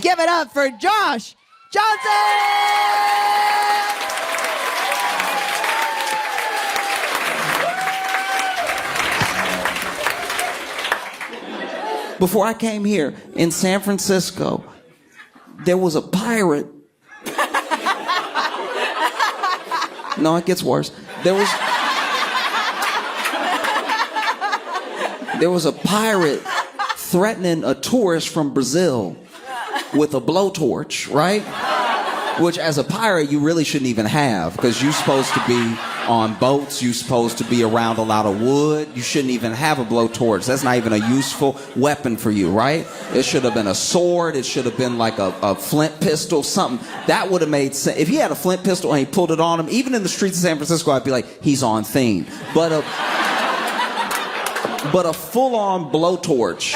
Give it up for Josh Johnson! Before I came here in San Francisco, there was a pirate. No, it gets worse. There was a pirate threatening a tourist from Brazil with a blowtorch, right? Which, as a pirate, you really shouldn't even have, because you're supposed to be on boats, you're supposed to be around a lot of wood. You shouldn't even have a blowtorch. That's not even a useful weapon for you, right? It should have been a sword. It should have been like a flint pistol, something. That would have made sense. If he had a flint pistol and he pulled it on him, even in the streets of San Francisco, I'd be like, he's on theme. But a full-on blowtorch,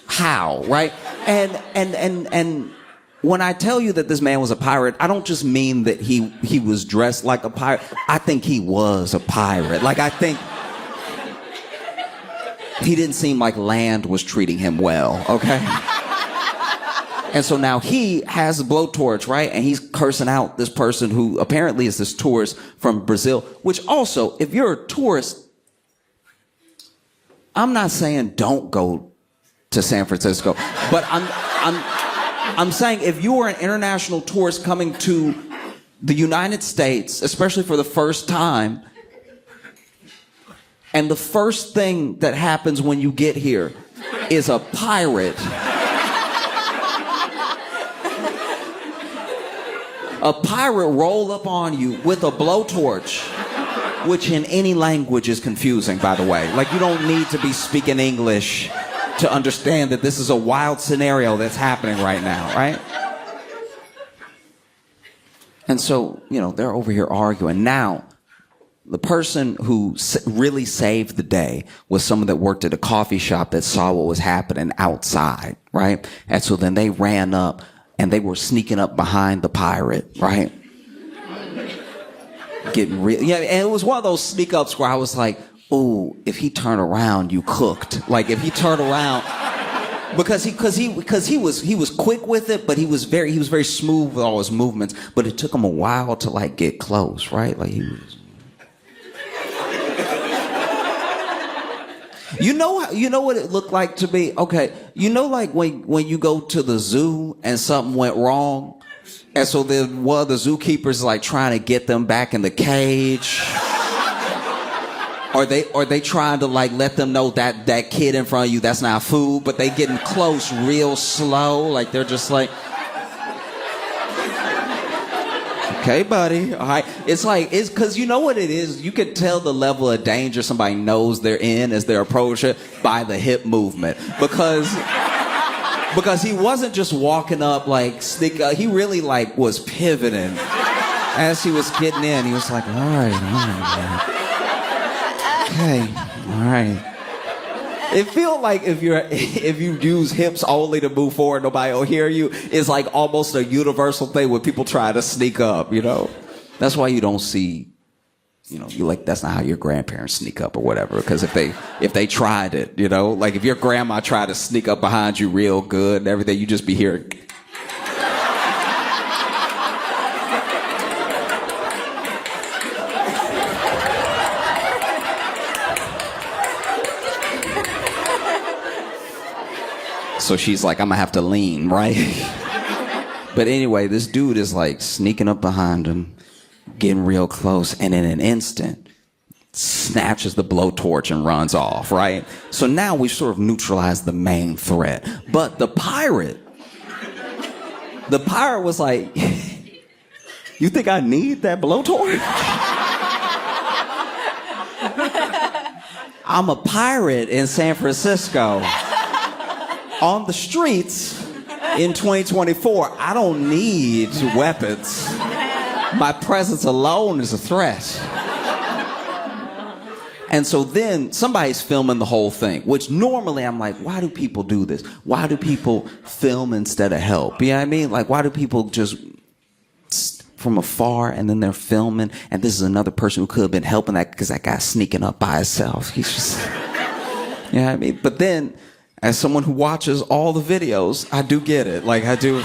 how, right? And when I tell you that this man was a pirate, I don't just mean that he was dressed like a pirate. I think he was a pirate. Like, I think he didn't seem like land was treating him well, okay? And so now he has a blowtorch, right? And he's cursing out this person who apparently is this tourist from Brazil, which also, if you're a tourist, I'm not saying don't go to San Francisco, but I'm saying if you are an international tourist coming to the United States, especially for the first time, and the first thing that happens when you get here is a pirate, a pirate roll up on you with a blowtorch, which in any language is confusing, by the way. Like, you don't need to be speaking English to understand that this is a wild scenario that's happening right now, right? And so, they're over here arguing. Now, the person who really saved the day was someone that worked at a coffee shop that saw what was happening outside, right? And so then they ran up and they were sneaking up behind the pirate, right? Getting real. Yeah, and it was one of those sneak ups where I was like, ooh, if he turned around, you cooked. Like, if he turned around, because he was quick with it, but he was very smooth with all his movements. But it took him a while to like get close, right? Like, he was. You know what it looked like to me? Okay, like when you go to the zoo and something went wrong, and so then one of the zookeepers is like trying to get them back in the cage. Or they trying to like let them know that kid in front of you, that's not food, but they getting close real slow. Like, they're just like, okay, buddy, all right. It's because you know what it is? You can tell the level of danger somebody knows they're in as they approach it by the hip movement. Because he wasn't just walking up like he really like was pivoting as he was getting in. He was like, all right. Okay, all right. It feels like if you use hips only to move forward, nobody will hear you. It's like almost a universal thing when people try to sneak up, That's why you don't see, you like, that's not how your grandparents sneak up or whatever. Because if they tried it, like if your grandma tried to sneak up behind you real good and everything, you just be hearing. So she's like, I'm gonna have to lean, right? But anyway, this dude is like sneaking up behind him, getting real close, and in an instant, snatches the blowtorch and runs off, right? So now we sort of neutralized the main threat. But the pirate was like, you think I need that blowtorch? I'm a pirate in San Francisco. On the streets in 2024, I don't need weapons. My presence alone is a threat. And so then somebody's filming the whole thing, which normally I'm like, why do people do this? Why do people film instead of help? You know what I mean? Like, why do people just from afar and then they're filming and this is another person who could have been helping that because that guy's sneaking up by himself. He's just, you know what I mean? But then as someone who watches all the videos, I do get it. Like, I do.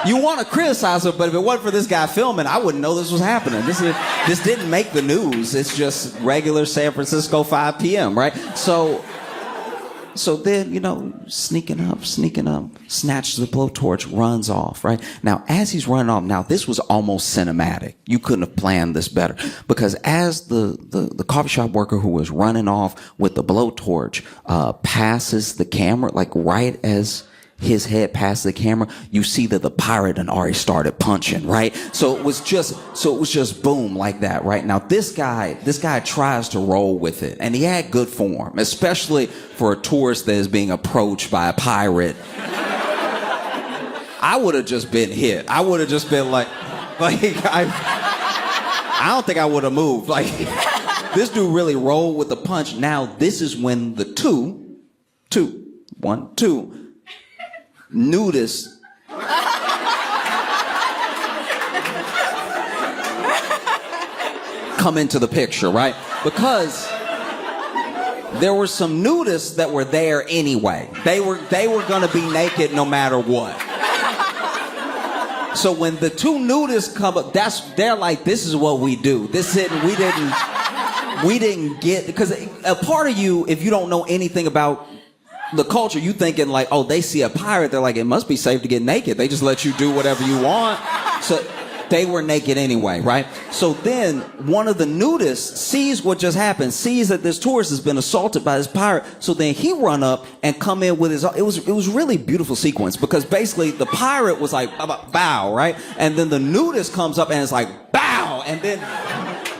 You want to criticize it, but if it wasn't for this guy filming, I wouldn't know this was happening. This didn't make the news. It's just regular San Francisco 5 p.m., right? So then, sneaking up, snatches the blowtorch, runs off, right? Now, as he's running off, now this was almost cinematic. You couldn't have planned this better. Because as the coffee shop worker who was running off with the blowtorch passes the camera, like right as his head passes the camera, you see that the pirate had already started punching, right? So it was just boom like that, right? Now this guy tries to roll with it, and he had good form, especially for a tourist that is being approached by a pirate. I would have just been hit. I would have just been like I don't think I would have moved. Like, this dude really rolled with the punch. Now this is when the two nudists come into the picture, right? Because there were some nudists that were there anyway. They were going to be naked no matter what. So when the two nudists come up, they're like, this is what we do. We didn't get, because a part of you, if you don't know anything about the culture, you thinking like, oh, they see a pirate, they're like, it must be safe to get naked. They just let you do whatever you want. So they were naked anyway, right? So then one of the nudists sees what just happened, sees that this tourist has been assaulted by this pirate. So then he run up and come in with his, it was really beautiful sequence, because basically the pirate was like, bow, right? And then the nudist comes up and it's like, bow. And then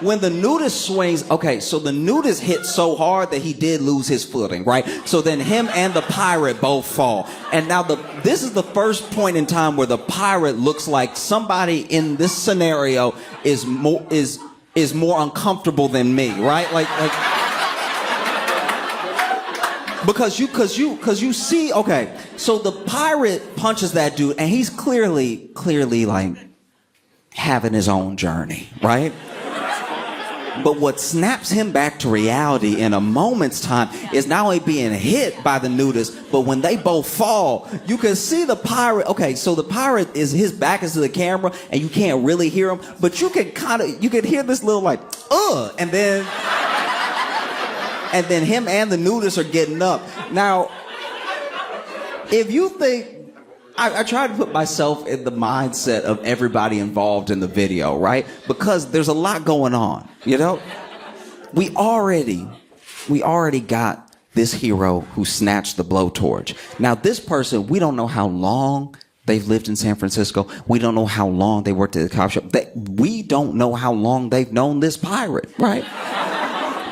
when the nudist swings, okay, so the nudist hit so hard that he did lose his footing, right? So then him and the pirate both fall. And now this is the first point in time where the pirate looks like somebody in this scenario is more uncomfortable than me, right? Like because you see, okay, so the pirate punches that dude and he's clearly like having his own journey, right? But what snaps him back to reality in a moment's time is not only being hit by the nudist, but when they both fall, you can see the pirate. Okay, so the pirate his back is to the camera and you can't really hear him, but you can hear this little like, and then him and the nudist are getting up. Now, if you think, I try to put myself in the mindset of everybody involved in the video, right? Because there's a lot going on, We already got this hero who snatched the blowtorch. Now, this person, we don't know how long they've lived in San Francisco. We don't know how long they worked at the coffee shop. We don't know how long they've known this pirate, right?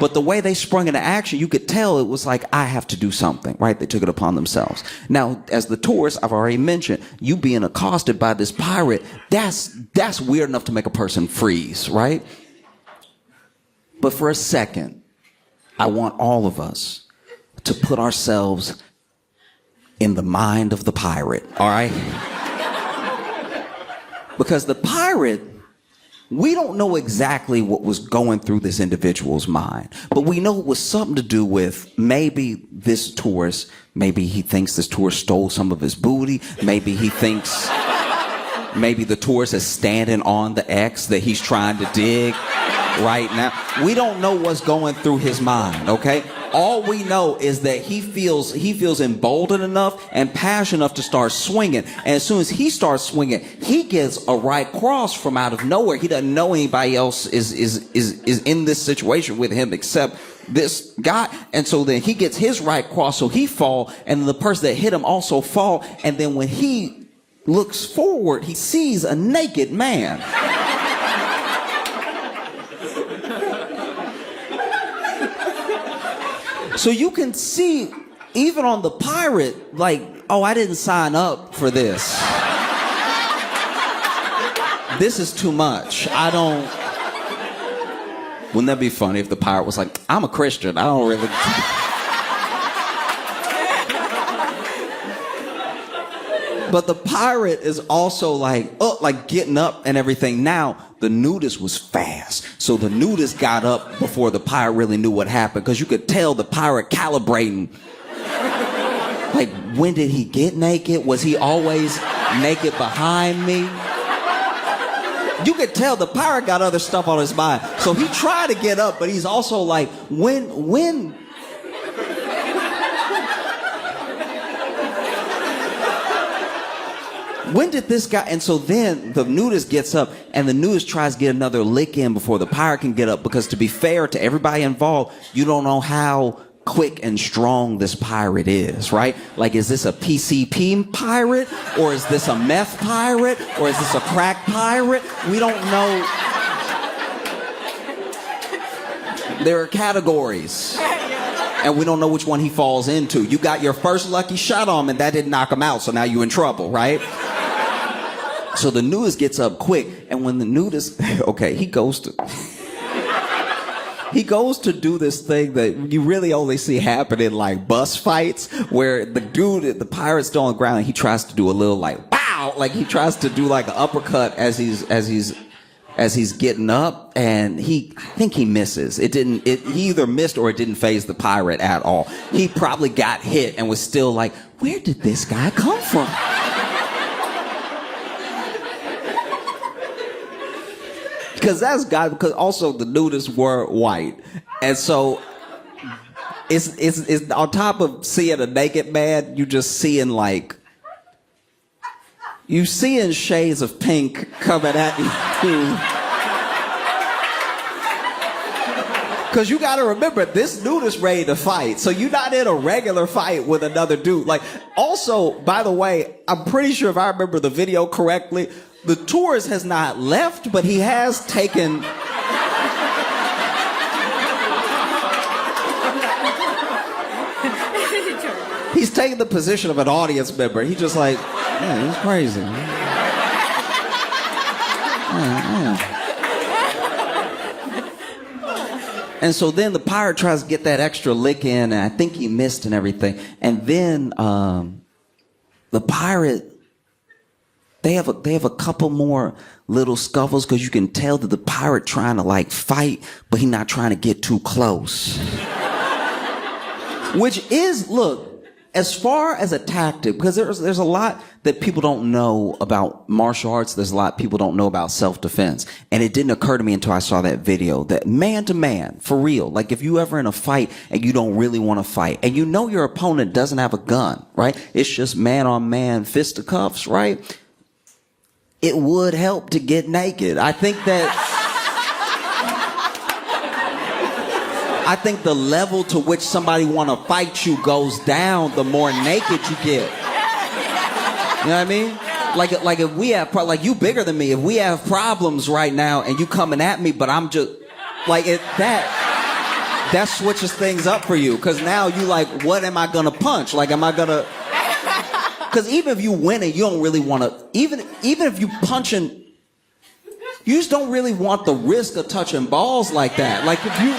But the way they sprung into action, you could tell it was like, I have to do something, right? They took it upon themselves. Now, as the tourist, I've already mentioned, you being accosted by this pirate, that's weird enough to make a person freeze, right? But for a second, I want all of us to put ourselves in the mind of the pirate, all right? Because the pirate, we don't know exactly what was going through this individual's mind, but we know it was something to do with maybe this tourist, maybe he thinks this tourist stole some of his booty, maybe he thinks maybe the tourist is standing on the X that he's trying to dig right now. We don't know what's going through his mind, okay? All we know is that he feels emboldened enough and passionate enough to start swinging. And as soon as he starts swinging, he gets a right cross from out of nowhere. He doesn't know anybody else is in this situation with him except this guy. And so then he gets his right cross, so he fall, and the person that hit him also fall. And then when he looks forward, he sees a naked man. So you can see, even on the pirate, like, oh, I didn't sign up for this. This is too much. Wouldn't that be funny if the pirate was like, I'm a Christian, I don't really... But the pirate is also like getting up and everything. Now, the nudist was fast. So the nudist got up before the pirate really knew what happened, because you could tell the pirate calibrating. Like, when did he get naked? Was he always naked behind me? You could tell the pirate got other stuff on his mind. So he tried to get up, but he's also like, when did this guy? And so then the nudist gets up, and the nudist tries to get another lick in before the pirate can get up, because to be fair to everybody involved, you don't know how quick and strong this pirate is, right? Like, is this a PCP pirate, or is this a meth pirate, or is this a crack pirate? We don't know. There are categories, and we don't know which one he falls into. You got your first lucky shot on him, and that didn't knock him out, so now you're in trouble, right? So the nudist gets up quick, and when the nudist, okay, he goes to do this thing that you really only see happen in like bus fights, where the pirate's still on the ground, and he tries to do a little like, wow, like he tries to do like an uppercut as he's getting up, and I think he misses. He either missed or it didn't faze the pirate at all. He probably got hit and was still like, where did this guy come from? Because also the nudists were white. And so it's on top of seeing a naked man, you just seeing you seeing shades of pink coming at you. Because you got to remember, this nudist ready to fight. So you're not in a regular fight with another dude. Like, also, by the way, I'm pretty sure if I remember the video correctly, the tourist has not left, but he has taken... He's taking the position of an audience member. He's just like, yeah, he's crazy. And so then the pirate tries to get that extra lick in, and I think he missed and everything. And then the pirate... They have a couple more little scuffles, because you can tell that the pirate trying to like fight, but he's not trying to get too close. Which is, look, as far as a tactic, because there's a lot that people don't know about martial arts. There's a lot people don't know about self-defense. And it didn't occur to me until I saw that video that man to man, for real, like if you ever in a fight and you don't really want to fight, and you know your opponent doesn't have a gun, right? It's just man on man fisticuffs, right? It would help to get naked. I think the level to which somebody want to fight you goes down the more naked you get. You know what I mean? Like if we have, like you bigger than me, if we have problems right now and you coming at me, but I'm just, like that switches things up for you. Because now you like, what am I going to punch? Like, am I going to... Because even if you win it, you don't really want to, even if you punching, you just don't really want the risk of touching balls like that. Like if you,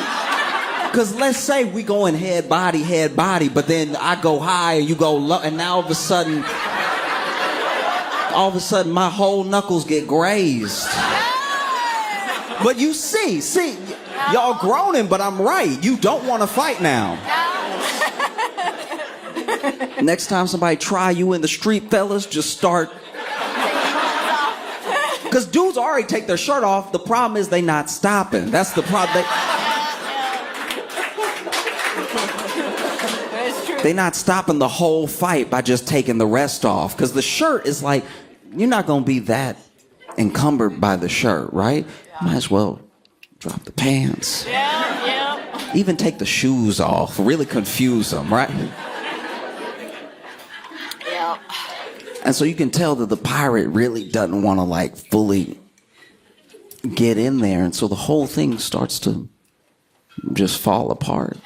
because let's say we going head body, but then I go high and you go low, and now all of a sudden my whole knuckles get grazed. But you see, y'all groaning, but I'm right. You don't want to fight now. Next time somebody try you in the street, fellas, just start. Because dudes already take their shirt off. The problem is they not stopping. That's the problem. They not stopping the whole fight by just taking the rest off. Because the shirt is like, you're not going to be that encumbered by the shirt, right? Might as well drop the pants. Yeah. Even take the shoes off. Really confuse them, right? And so you can tell that the pirate really doesn't want to like fully get in there. And so the whole thing starts to just fall apart.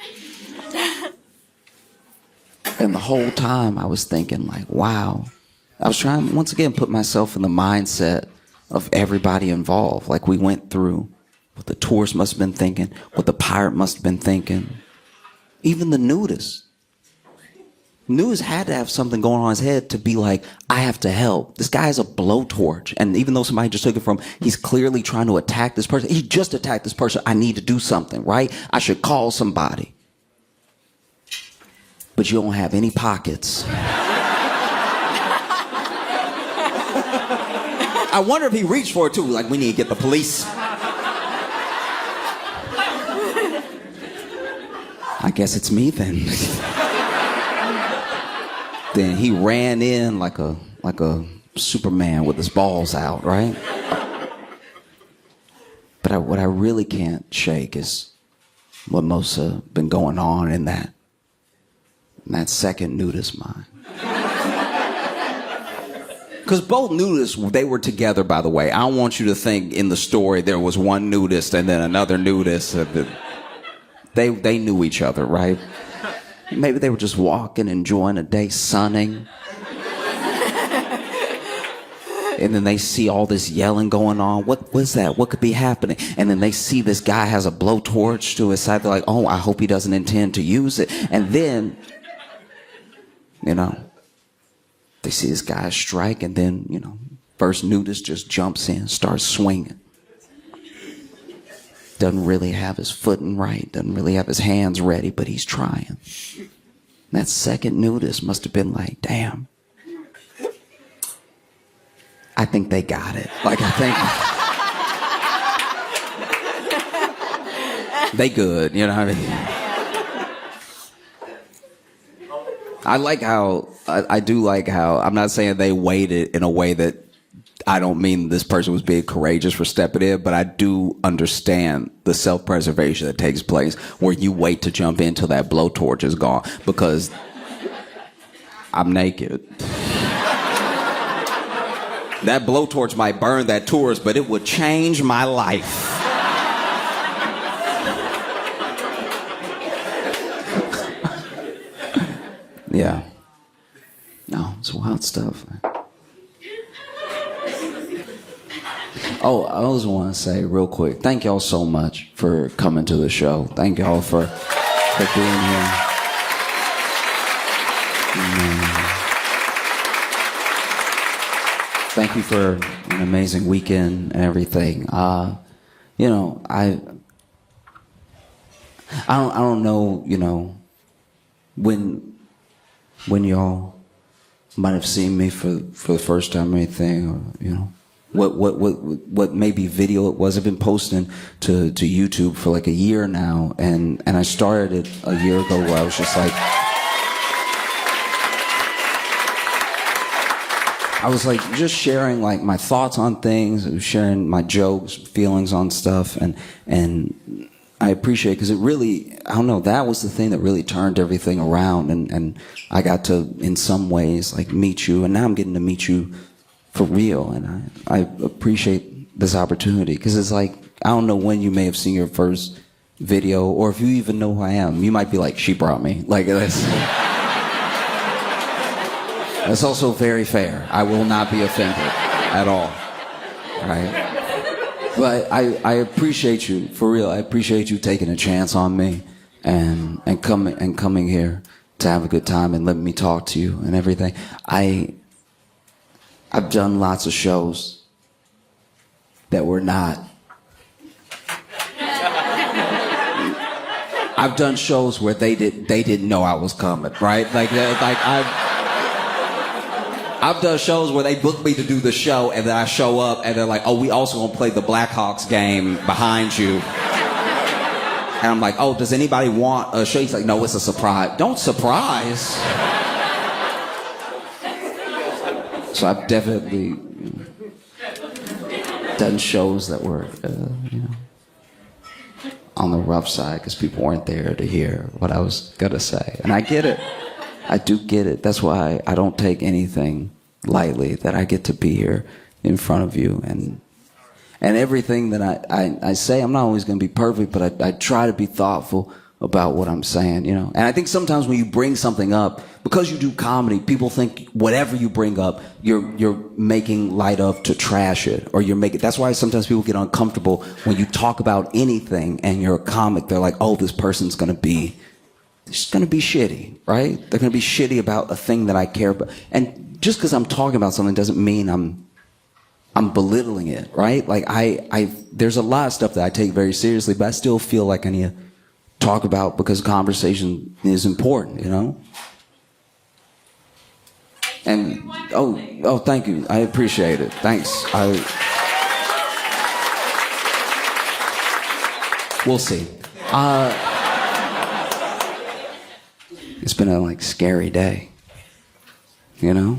And the whole time I was thinking like, wow. I was trying once again put myself in the mindset of everybody involved. Like we went through what the tourist must have been thinking, what the pirate must have been thinking. Even the nudist. News had to have something going on in his head to be like, I have to help. This guy is a blowtorch. And even though somebody just took it from, he's clearly trying to attack this person. He just attacked this person. I need to do something, right? I should call somebody. But you don't have any pockets. I wonder if he reached for it too. Like, we need to get the police. I guess it's me then. Then he ran in like a Superman with his balls out, right? But what I really can't shake is what must have been going on in that second nudist mind. Because both nudists, they were together, by the way. I don't want you to think in the story there was one nudist and then another nudist. They knew each other, right? Maybe they were just walking, enjoying a day, sunning. And then they see all this yelling going on. What was that? What could be happening? And then they see this guy has a blowtorch to his side. They're like, oh, I hope he doesn't intend to use it. And then, they see this guy strike, and then, first nudist just jumps in, starts swinging. Doesn't really have his footing right, doesn't really have his hands ready, but he's trying. That second nudist must have been like, damn, I think they got it. Like, I think they good, you know what I mean? I do like how, I'm not saying they waited in a way that, I don't mean this person was being courageous for stepping in, but I do understand the self-preservation that takes place where you wait to jump in till that blowtorch is gone, because I'm naked. That blowtorch might burn that tourist, but it would change my life. Yeah. No, it's wild stuff. Oh, I also want to say real quick, thank y'all so much for coming to the show. Thank y'all for being here. Thank you for an amazing weekend and everything. I don't know, when y'all might have seen me for the first time or anything, or what maybe video it was. I've been posting to YouTube for like a year now, and I started it a year ago where I was just like, just sharing like my thoughts on things, sharing my jokes, feelings on stuff, and I appreciate it because it really, I don't know, that was the thing that really turned everything around, and I got to, in some ways, like meet you, and now I'm getting to meet you for real, and I appreciate this opportunity because it's like, I don't know when you may have seen your first video, or if you even know who I am. You might be like, she brought me. Like, that's also very fair. I will not be offended at all, right? But I appreciate you, for real. I appreciate you taking a chance on me and coming here to have a good time and letting me talk to you and everything. I've done lots of shows that were not. I've done shows where they didn't know I was coming, right? I've done shows where they booked me to do the show, and then I show up, and they're like, "Oh, we also gonna play the Blackhawks game behind you." And I'm like, "Oh, does anybody want a show?" He's like, "No, it's a surprise." Don't surprise. So I've definitely done shows that were, on the rough side because people weren't there to hear what I was gonna say, and I get it. I do get it. That's why I don't take anything lightly, that I get to be here in front of you. And everything that I say, I'm not always going to be perfect, but I try to be thoughtful about what I'm saying, And I think sometimes when you bring something up, because you do comedy, people think whatever you bring up, you're making light of to trash it, or that's why sometimes people get uncomfortable when you talk about anything and you're a comic. They're like, oh, this person's going to be it's going to be shitty, right? They're going to be shitty about a thing that I care about. And just because I'm talking about something doesn't mean I'm belittling it, right? Like there's a lot of stuff that I take very seriously, but I still feel like I need to talk about because conversation is important, you know? And oh, thank you. I appreciate it. Thanks. We'll see. It's been a scary day, you know?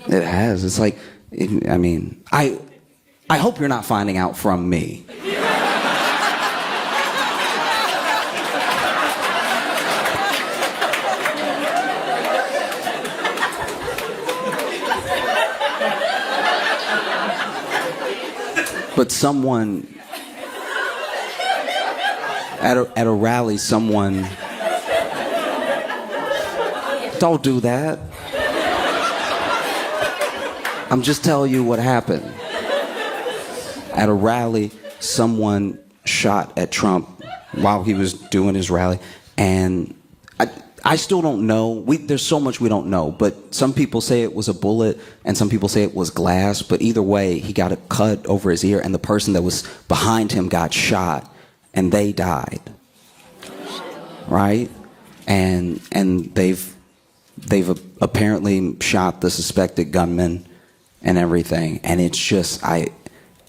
It has. It's like, I hope you're not finding out from me. But someone at a rally, someone, don't do that. I'm just telling you what happened. At a rally, someone shot at Trump while he was doing his rally, and I still don't know. There's so much we don't know, but some people say it was a bullet and some people say it was glass, but either way, he got a cut over his ear and the person that was behind him got shot and they died. Right? And they've apparently shot the suspected gunman and everything, and it's just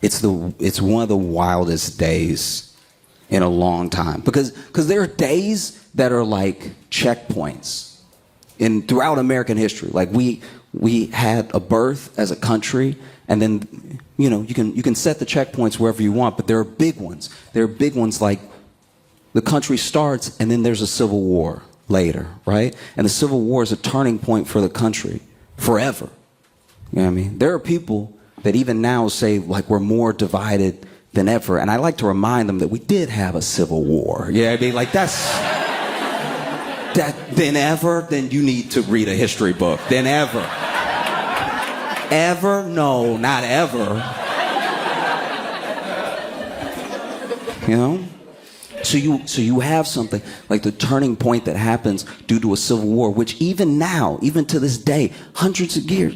it's one of the wildest days in a long time because there are days that are like checkpoints throughout American history. Like we had a birth as a country, and then you can set the checkpoints wherever you want, but there are big ones. There are big ones like the country starts and then there's a civil war later, right? And the Civil War is a turning point for the country forever. You know what I mean? There are people that even now say like we're more divided than ever, and I like to remind them that we did have a civil war. Yeah, I mean, like then ever, then you need to read a history book. Then ever. Ever? No, not ever. You know? So you have something like the turning point that happens due to a civil war, which even now, even to this day, hundreds of years,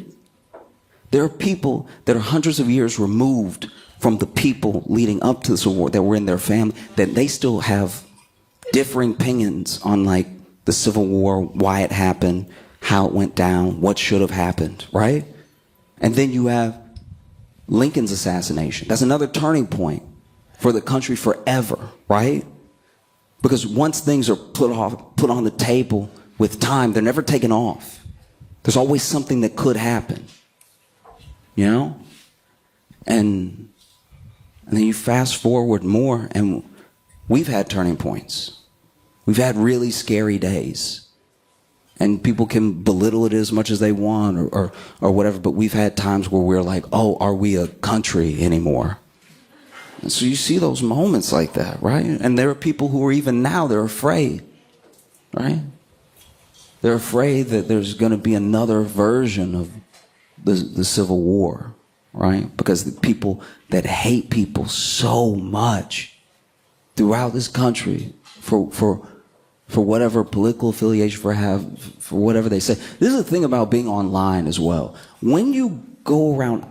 there are people that are hundreds of years removed from the people leading up to the civil war that were in their family, that they still have differing opinions on like the Civil War, why it happened, how it went down, what should have happened, right? And then you have Lincoln's assassination. That's another turning point for the country forever, right? Because once things are put on the table with time, they're never taken off. There's always something that could happen, you know? And then you fast forward more, and we've had turning points. We've had really scary days. And people can belittle it as much as they want or whatever, but we've had times where we're like, oh, are we a country anymore? And so you see those moments like that, right? And there are people who are even now, they're afraid, right? They're afraid that there's going to be another version of the Civil War, right? Because the people that hate people so much throughout this country for whatever political affiliation for whatever they say. This is the thing about being online as well. When you go around,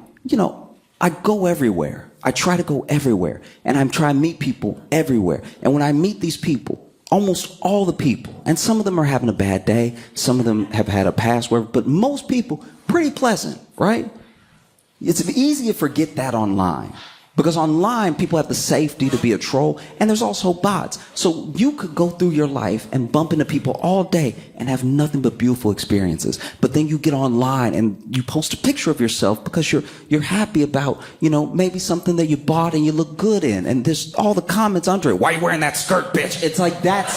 I go everywhere. I try to go everywhere, and I'm trying to meet people everywhere. And when I meet these people, almost all the people, and some of them are having a bad day, some of them have had a past, but most people, pretty pleasant, right? It's easy to forget that online. Because online, people have the safety to be a troll, and there's also bots. So you could go through your life and bump into people all day and have nothing but beautiful experiences. But then you get online and you post a picture of yourself because you're happy about, maybe something that you bought and you look good in. And there's all the comments under it. Why are you wearing that skirt, bitch? It's like that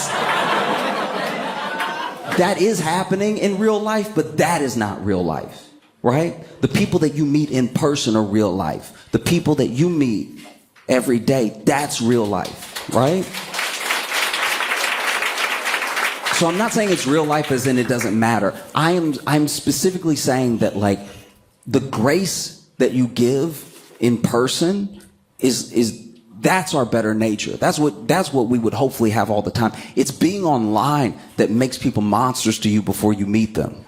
is happening in real life, but that is not real life. Right? The people that you meet in person are real life. The people that you meet every day, that's real life, right? So I'm not saying it's real life as in it doesn't matter. I'm specifically saying that like the grace that you give in person is That's our better nature. That's what we would hopefully have all the time. It's being online that makes people monsters to you before you meet them.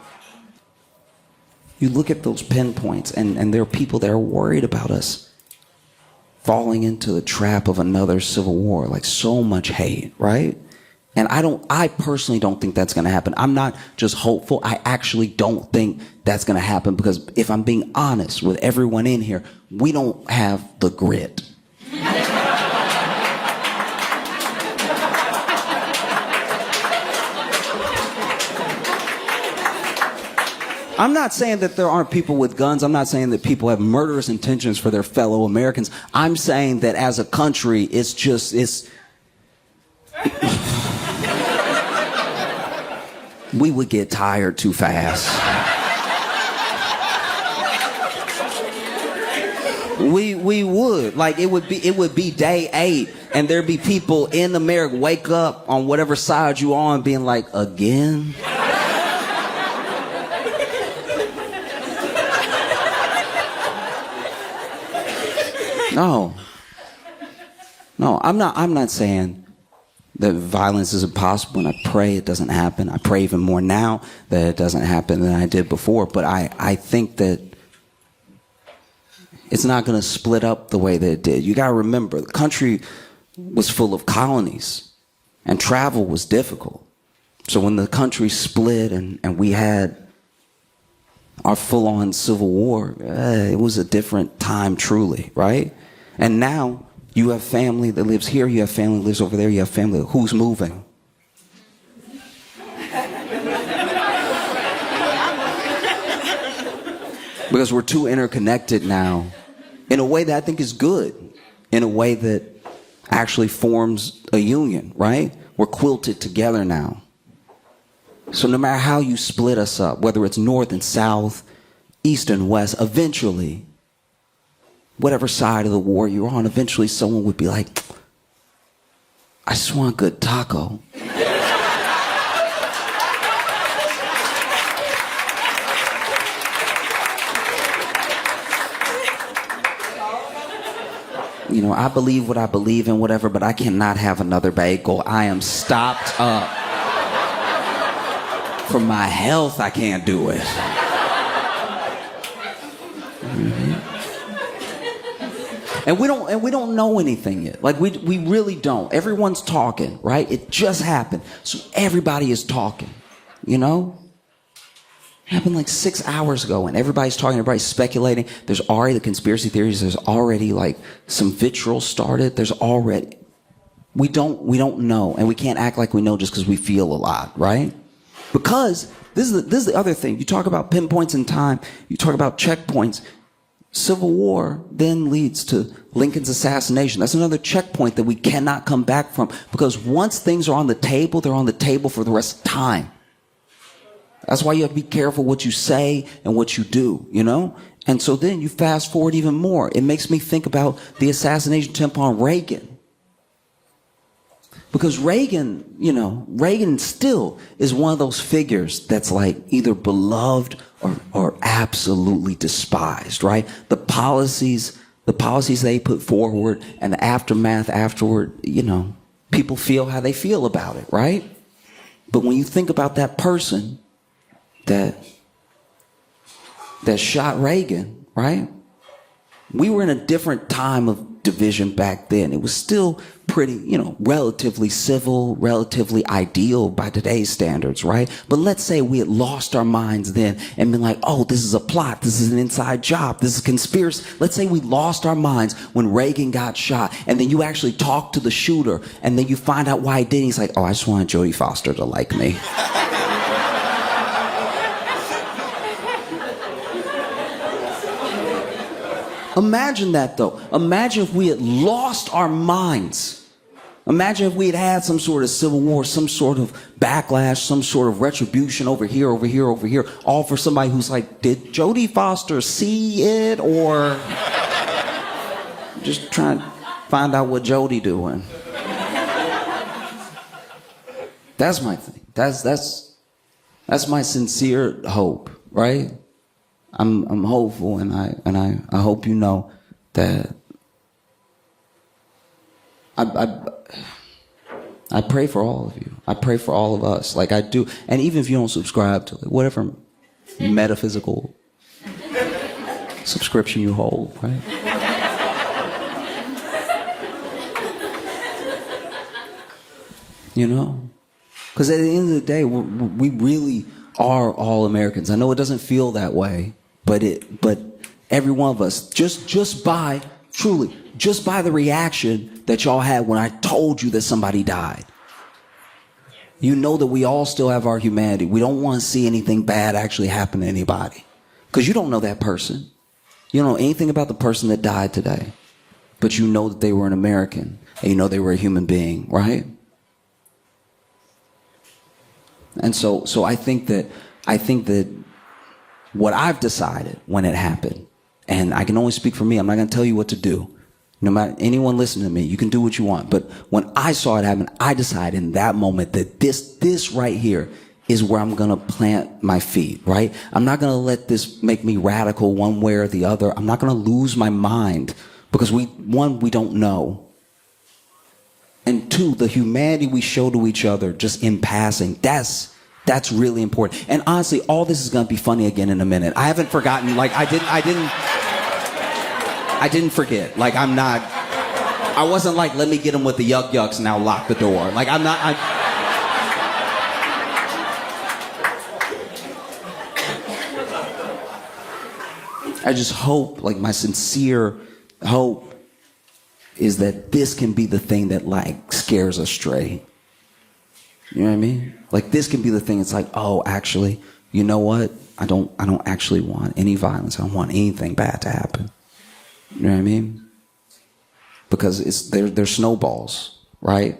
You look at those pinpoints, and there are people that are worried about us falling into the trap of another civil war, like so much hate, right? And I personally don't think that's going to happen. I'm not just hopeful. I actually don't think that's going to happen, because if I'm being honest with everyone in here, we don't have the grit. I'm not saying that there aren't people with guns. I'm not saying that people have murderous intentions for their fellow Americans. I'm saying that as a country, it's we would get tired too fast. We would. Like, it would be day 8, and there'd be people in America wake up on whatever side you on being like, again? No, I'm not saying that violence is impossible, and I pray it doesn't happen. I pray even more now that it doesn't happen than I did before. But I think that it's not going to split up the way that it did. You got to remember, the country was full of colonies, and travel was difficult. So when the country split and we had our full-on civil war, it was a different time, truly, right? And now you have family that lives here, you have family that lives over there, you have family who's moving. Because we're too interconnected now in a way that I think is good, in a way that actually forms a union, right? We're quilted together now. So no matter how you split us up, whether it's north and south, east and west, eventually, whatever side of the war you're on, eventually someone would be like, I just want a good taco. You know, I believe what I believe in, whatever, but I cannot have another bagel. I am stopped up. For my health, I can't do it. And we don't know anything yet. Like, we really don't. Everyone's talking, right? It just happened. So everybody is talking, you know? It happened like 6 hours ago, and everybody's talking, everybody's speculating. There's already the conspiracy theories. There's already like some vitriol started. There's already, we don't know, and we can't act like we know just because we feel a lot, right? Because this is the other thing. You talk about pinpoints in time. You talk about checkpoints. Civil War then leads to Lincoln's assassination. That's another checkpoint that we cannot come back from, because once things are on the table, they're on the table for the rest of time. That's why you have to be careful what you say and what you do, you know? And so then you fast forward even more. It makes me think about the assassination attempt on Reagan. Because Reagan, you know, Reagan still is one of those figures that's like either beloved or absolutely despised, right? The policies they put forward and the aftermath afterward, you know, people feel how they feel about it, right? But when you think about that person that shot Reagan, right? We were in a different time of division back then. It was still pretty, you know, relatively civil, relatively ideal by today's standards, right? But let's say we had lost our minds then and been like, oh, this is a plot, this is an inside job, this is a conspiracy. Let's say we lost our minds when Reagan got shot, and then you actually talk to the shooter, and then you find out why he did. He's like, oh, I just wanted Jodie Foster to like me. Imagine that, though. Imagine if we had lost our minds. Imagine if we had had some sort of civil war, some sort of backlash, some sort of retribution over here, all for somebody who's like, did Jodie Foster see it, or just trying to find out what Jodie doing? That's my thing. That's my sincere hope, right? I'm hopeful, and I hope you know that I pray for all of you. I pray for all of us, like I do. And even if you don't subscribe to whatever metaphysical subscription you hold, right? You know? Because at the end of the day, we really are all Americans. I know it doesn't feel that way, but every one of us, just by the reaction that y'all had when I told you that somebody died, you know that we all still have our humanity. We don't want to see anything bad actually happen to anybody, because you don't know that person. You don't know anything about the person that died today, but you know that they were an American, and you know they were a human being, right? And so I think that what I've decided when it happened, and I can only speak for me, I'm not going to tell you what to do. No matter anyone listening to me, you can do what you want. But when I saw it happen, I decided in that moment that this right here is where I'm going to plant my feet, right? I'm not going to let this make me radical one way or the other. I'm not going to lose my mind, because we don't know. And two, the humanity we show to each other just in passing, that's really important. And honestly, all this is going to be funny again in a minute. I haven't forgotten, like I didn't forget. Like I wasn't like, let me get him with the yuck yucks and now lock the door. Like I just hope, like my sincere hope is that this can be the thing that like scares us straight. You know what I mean? Like this can be the thing. It's like, oh, actually, you know what? I don't actually want any violence. I don't want anything bad to happen. You know what I mean? Because they're snowballs, right?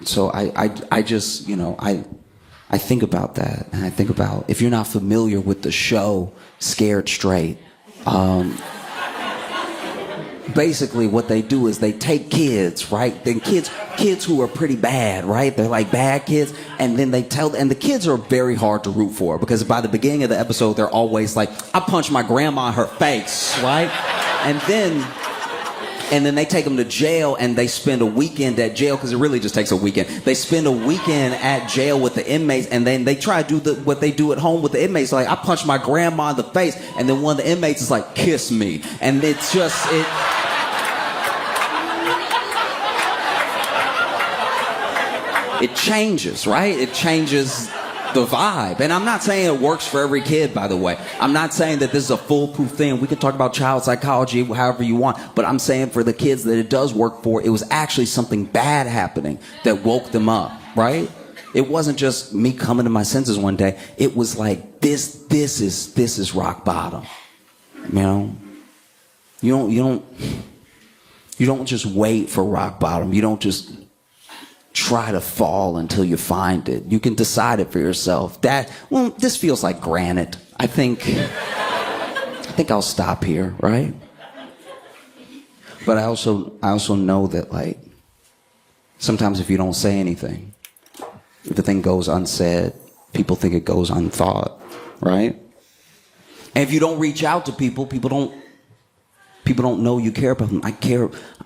So I just, you know, I think about that, and I think about, if you're not familiar with the show Scared Straight, basically what they do is they take kids, right? Then kids who are pretty bad, right? They're like bad kids, and then and the kids are very hard to root for, because by the beginning of the episode, they're always like, I punched my grandma in her face, right? And then they take them to jail, and they spend a weekend at jail, because it really just takes a weekend. They spend a weekend at jail with the inmates, and then they try to do what they do at home with the inmates. Like, I punched my grandma in the face, and then one of the inmates is like, kiss me. And it's just, it changes, right? It changes the vibe. And I'm not saying it works for every kid, by the way. I'm not saying that this is a foolproof thing. We can talk about child psychology however you want. But I'm saying for the kids that it does work for, it was actually something bad happening that woke them up, right? It wasn't just me coming to my senses one day. It was like, this is rock bottom. You know? You don't just wait for rock bottom. You don't just try to fall until you find it. You can decide it for yourself. This feels like granite. I think I'll stop here, right? But I also know that, like, sometimes if you don't say anything, if the thing goes unsaid, people think it goes unthought, right? And if you don't reach out to people don't know you care about them. I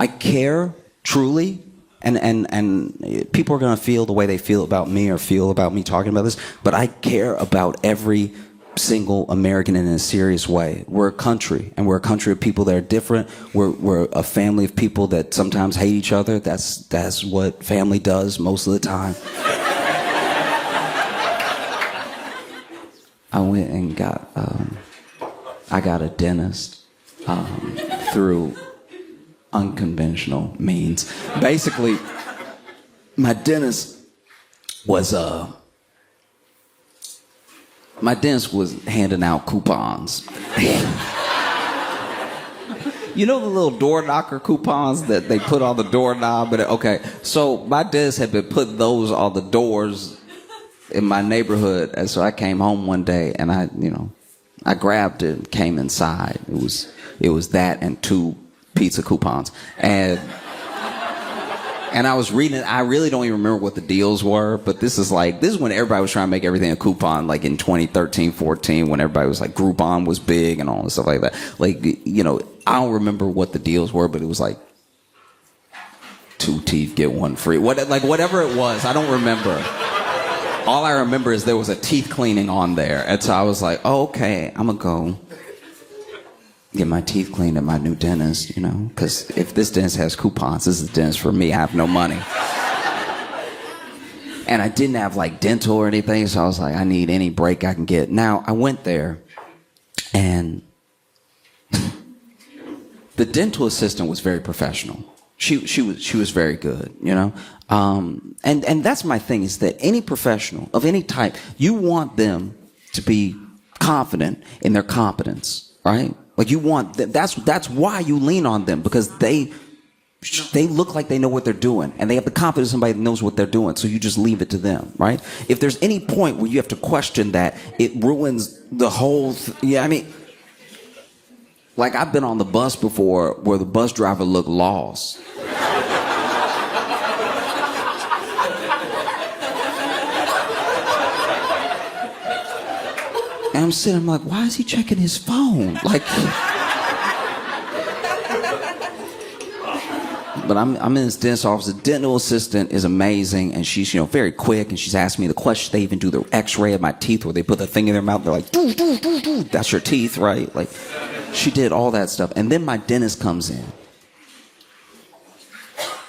care truly. And people are going to feel the way they feel about me or feel about me talking about this, but I care about every single American in a serious way. We're a country, and we're a country of people that are different. We're a family of people that sometimes hate each other. That's what family does most of the time. I went and got a dentist through unconventional means. Basically, my dentist was handing out coupons. You know the little door knocker coupons that they put on the doorknob? Okay, so my dentist had been putting those on the doors in my neighborhood, and so I came home one day and I grabbed it and came inside. It was that and 2 pizza coupons, and I was reading it. I really don't even remember what the deals were, but this is when everybody was trying to make everything a coupon, like in 2013, 14, when everybody was like, Groupon was big and all this stuff like that. Like, I don't remember what the deals were, but it was like 2 teeth, get 1 free. Whatever it was, I don't remember. All I remember is there was a teeth cleaning on there. And so I was like, oh, okay, I'm going to go get my teeth cleaned at my new dentist, you know? Because if this dentist has coupons, this is the dentist for me. I have no money. And I didn't have like dental or anything, so I was like, I need any break I can get. Now, I went there, and the dental assistant was very professional. She was very good, you know? And that's my thing, is that any professional of any type, you want them to be confident in their competence, right? Like you want that's why you lean on them, because they look like they know what they're doing, and they have the confidence somebody that knows what they're doing, so you just leave it to them, right? If there's any point where you have to question that, it ruins the whole yeah, I mean, like I've been on the bus before where the bus driver looked lost. And I'm sitting, I'm like, why is he checking his phone? Like, but I'm in this dentist office. The dental assistant is amazing, and she's, you know, very quick, and she's asking me the question. They even do the x-ray of my teeth where they put the thing in their mouth. They're like, doo, doo, doo, doo. That's your teeth, right? Like, she did all that stuff. And then my dentist comes in.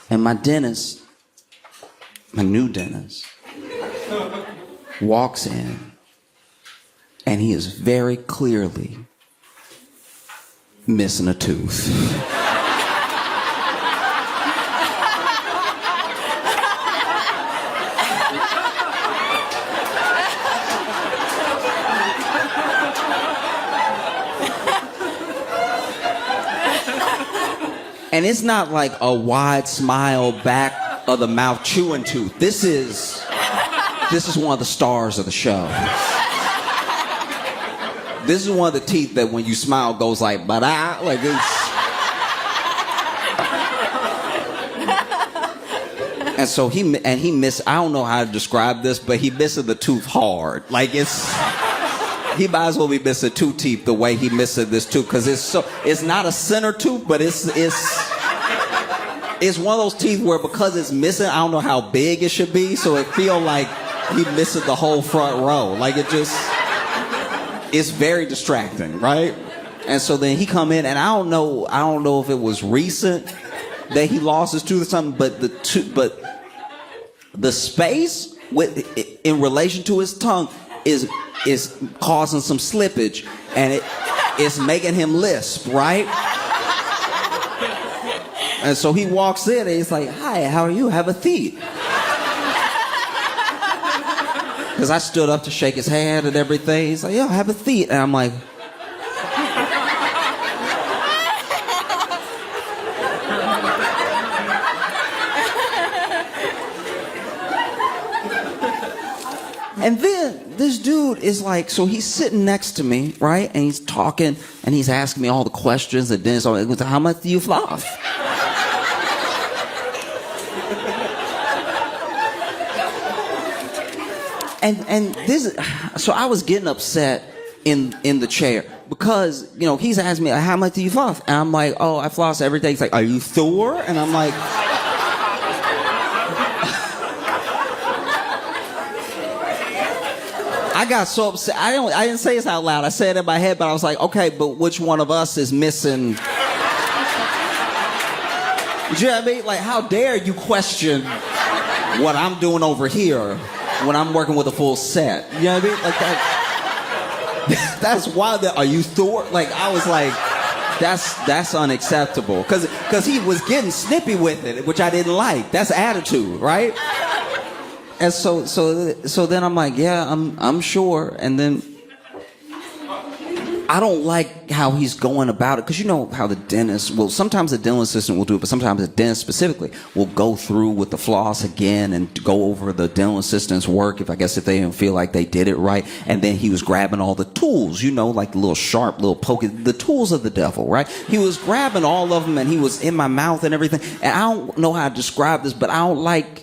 And my dentist, my new dentist, walks in. And he is very clearly missing a tooth. And it's not like a wide smile, back of the mouth chewing tooth. This is one of the stars of the show. This is one of the teeth that when you smile goes like, ba-da, like it's. And so he missed, I don't know how to describe this, but he missing the tooth hard. Like he might as well be missing 2 teeth the way he missing this tooth, because it's not a center tooth, but it's one of those teeth where because it's missing, I don't know how big it should be, so it feel like he missing the whole front row. Like it's very distracting, right? And so then he come in, and I don't know if it was recent that he lost his tooth or something, but the space in relation to his tongue is causing some slippage, and it's making him lisp, right? And so he walks in, and he's like, "Hi, how are you? Have a seat." Because I stood up to shake his hand and everything. He's like, "Yeah, have a seat." And I'm like, and then this dude is like, so he's sitting next to me, right? And he's talking, and he's asking me all the questions. And then so, how much do you floss? And this, so I was getting upset in the chair because, you know, he's asking me, how much do you floss? And I'm like, oh, I floss every day. He's like, are you sure? And I'm like, I got so upset. I didn't say this out loud. I said it in my head, but I was like, okay, but which one of us is missing? You know what I mean? Like, how dare you question what I'm doing over here when I'm working with a full set? You know what I mean? Like that. That's why. Are you sure? Like, I was like, that's unacceptable. Because he was getting snippy with it, which I didn't like. That's attitude, right? And so then I'm like, yeah, I'm sure. And then I don't like how he's going about it, because you know how the dentist, well, sometimes the dental assistant will do it, but sometimes the dentist specifically will go through with the floss again and go over the dental assistant's work, if they didn't feel like they did it right. And then he was grabbing all the tools, you know, like the little sharp, little poking, the tools of the devil, right? He was grabbing all of them, and he was in my mouth and everything. And I don't know how to describe this, but I don't like,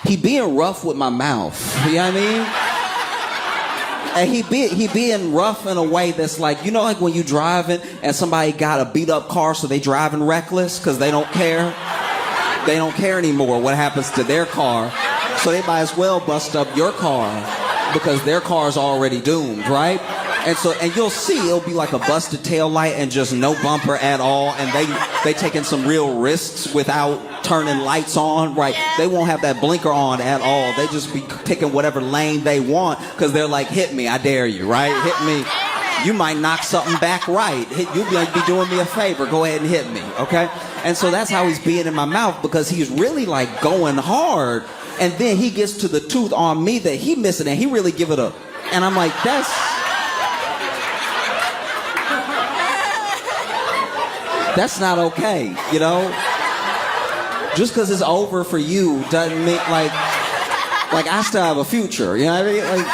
he being rough with my mouth, you know what I mean? And he being rough in a way that's like, you know, like when you driving and somebody got a beat up car, so they driving reckless because they don't care. They don't care anymore what happens to their car, so they might as well bust up your car because their car's already doomed, right? And you'll see it'll be like a busted tail light and just no bumper at all, and they taking some real risks without turning lights on, right? They won't have that blinker on at all. They just be picking whatever lane they want because they're like, hit me, I dare you, right? Hit me. You might knock something back right. You'll be doing me a favor. Go ahead and hit me, okay? And so that's how he's being in my mouth, because he's really like going hard, and then he gets to the tooth on me that he missing, and he really give it a, and I'm like, that's not okay, you know? Just because it's over for you doesn't mean, like I still have a future, you know what I mean? Like,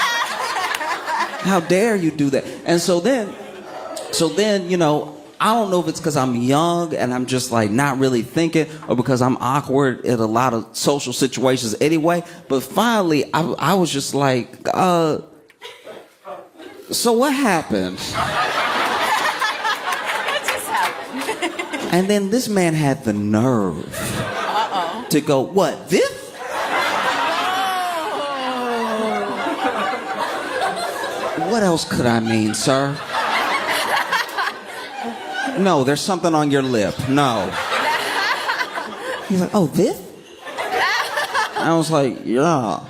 how dare you do that? And so then, you know, I don't know if it's because I'm young and I'm just like not really thinking, or because I'm awkward in a lot of social situations anyway, but finally I was just like, so what happened? And then this man had the nerve to go, what, this? What else could I mean, sir? No, there's something on your lip. No. He's like, oh, this? I was like, yeah.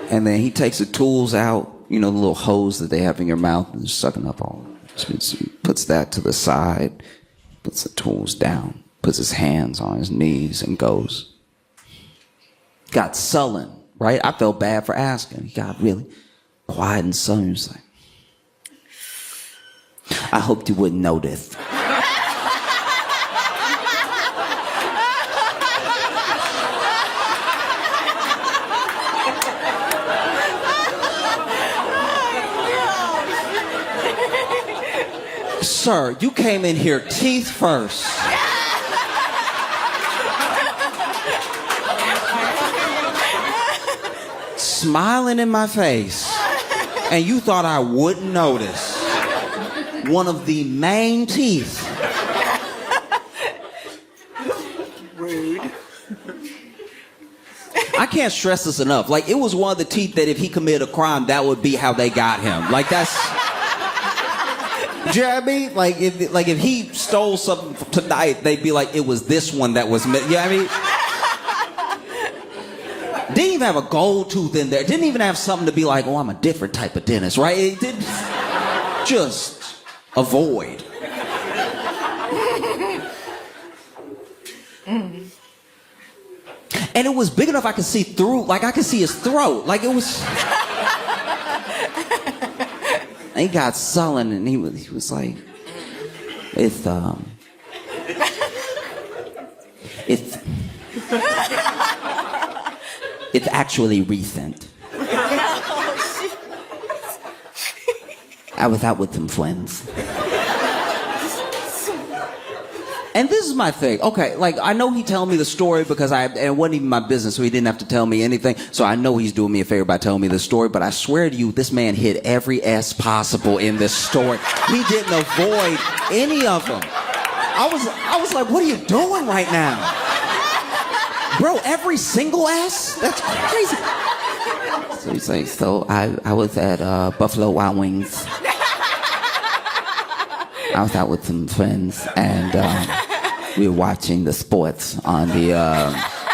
And then he takes the tools out, you know, the little hose that they have in your mouth, and sucking up all. Puts that to the side, puts the tools down, puts his hands on his knees, and goes. Got sullen, right? I felt bad for asking. He got really quiet and sullen. He was like, I hoped you wouldn't notice. Sir, you came in here teeth first. Smiling in my face, and you thought I wouldn't notice one of the main teeth. Rude. I can't stress this enough. Like, it was one of the teeth that if he committed a crime, that would be how they got him. Like, that's... Do you know what I mean? Like if he stole something tonight, they'd be like, it was this one that was... You know what I mean? Didn't even have a gold tooth in there. Didn't even have something to be like, oh, I'm a different type of dentist, right? It didn't... Just avoid. And it was big enough I could see through, like I could see his throat. Like it was... And he got sullen, and he was like, it's actually recent. I was out with some friends. And this is my thing. Okay, like, I know he telling me the story because it wasn't even my business, so he didn't have to tell me anything. So I know he's doing me a favor by telling me the story, but I swear to you, this man hit every S possible in this story. He didn't avoid any of them. I was like, what are you doing right now? Bro, every single S? That's crazy. So he's like, so I was at Buffalo Wild Wings. I was out with some friends, and we were watching the sports on the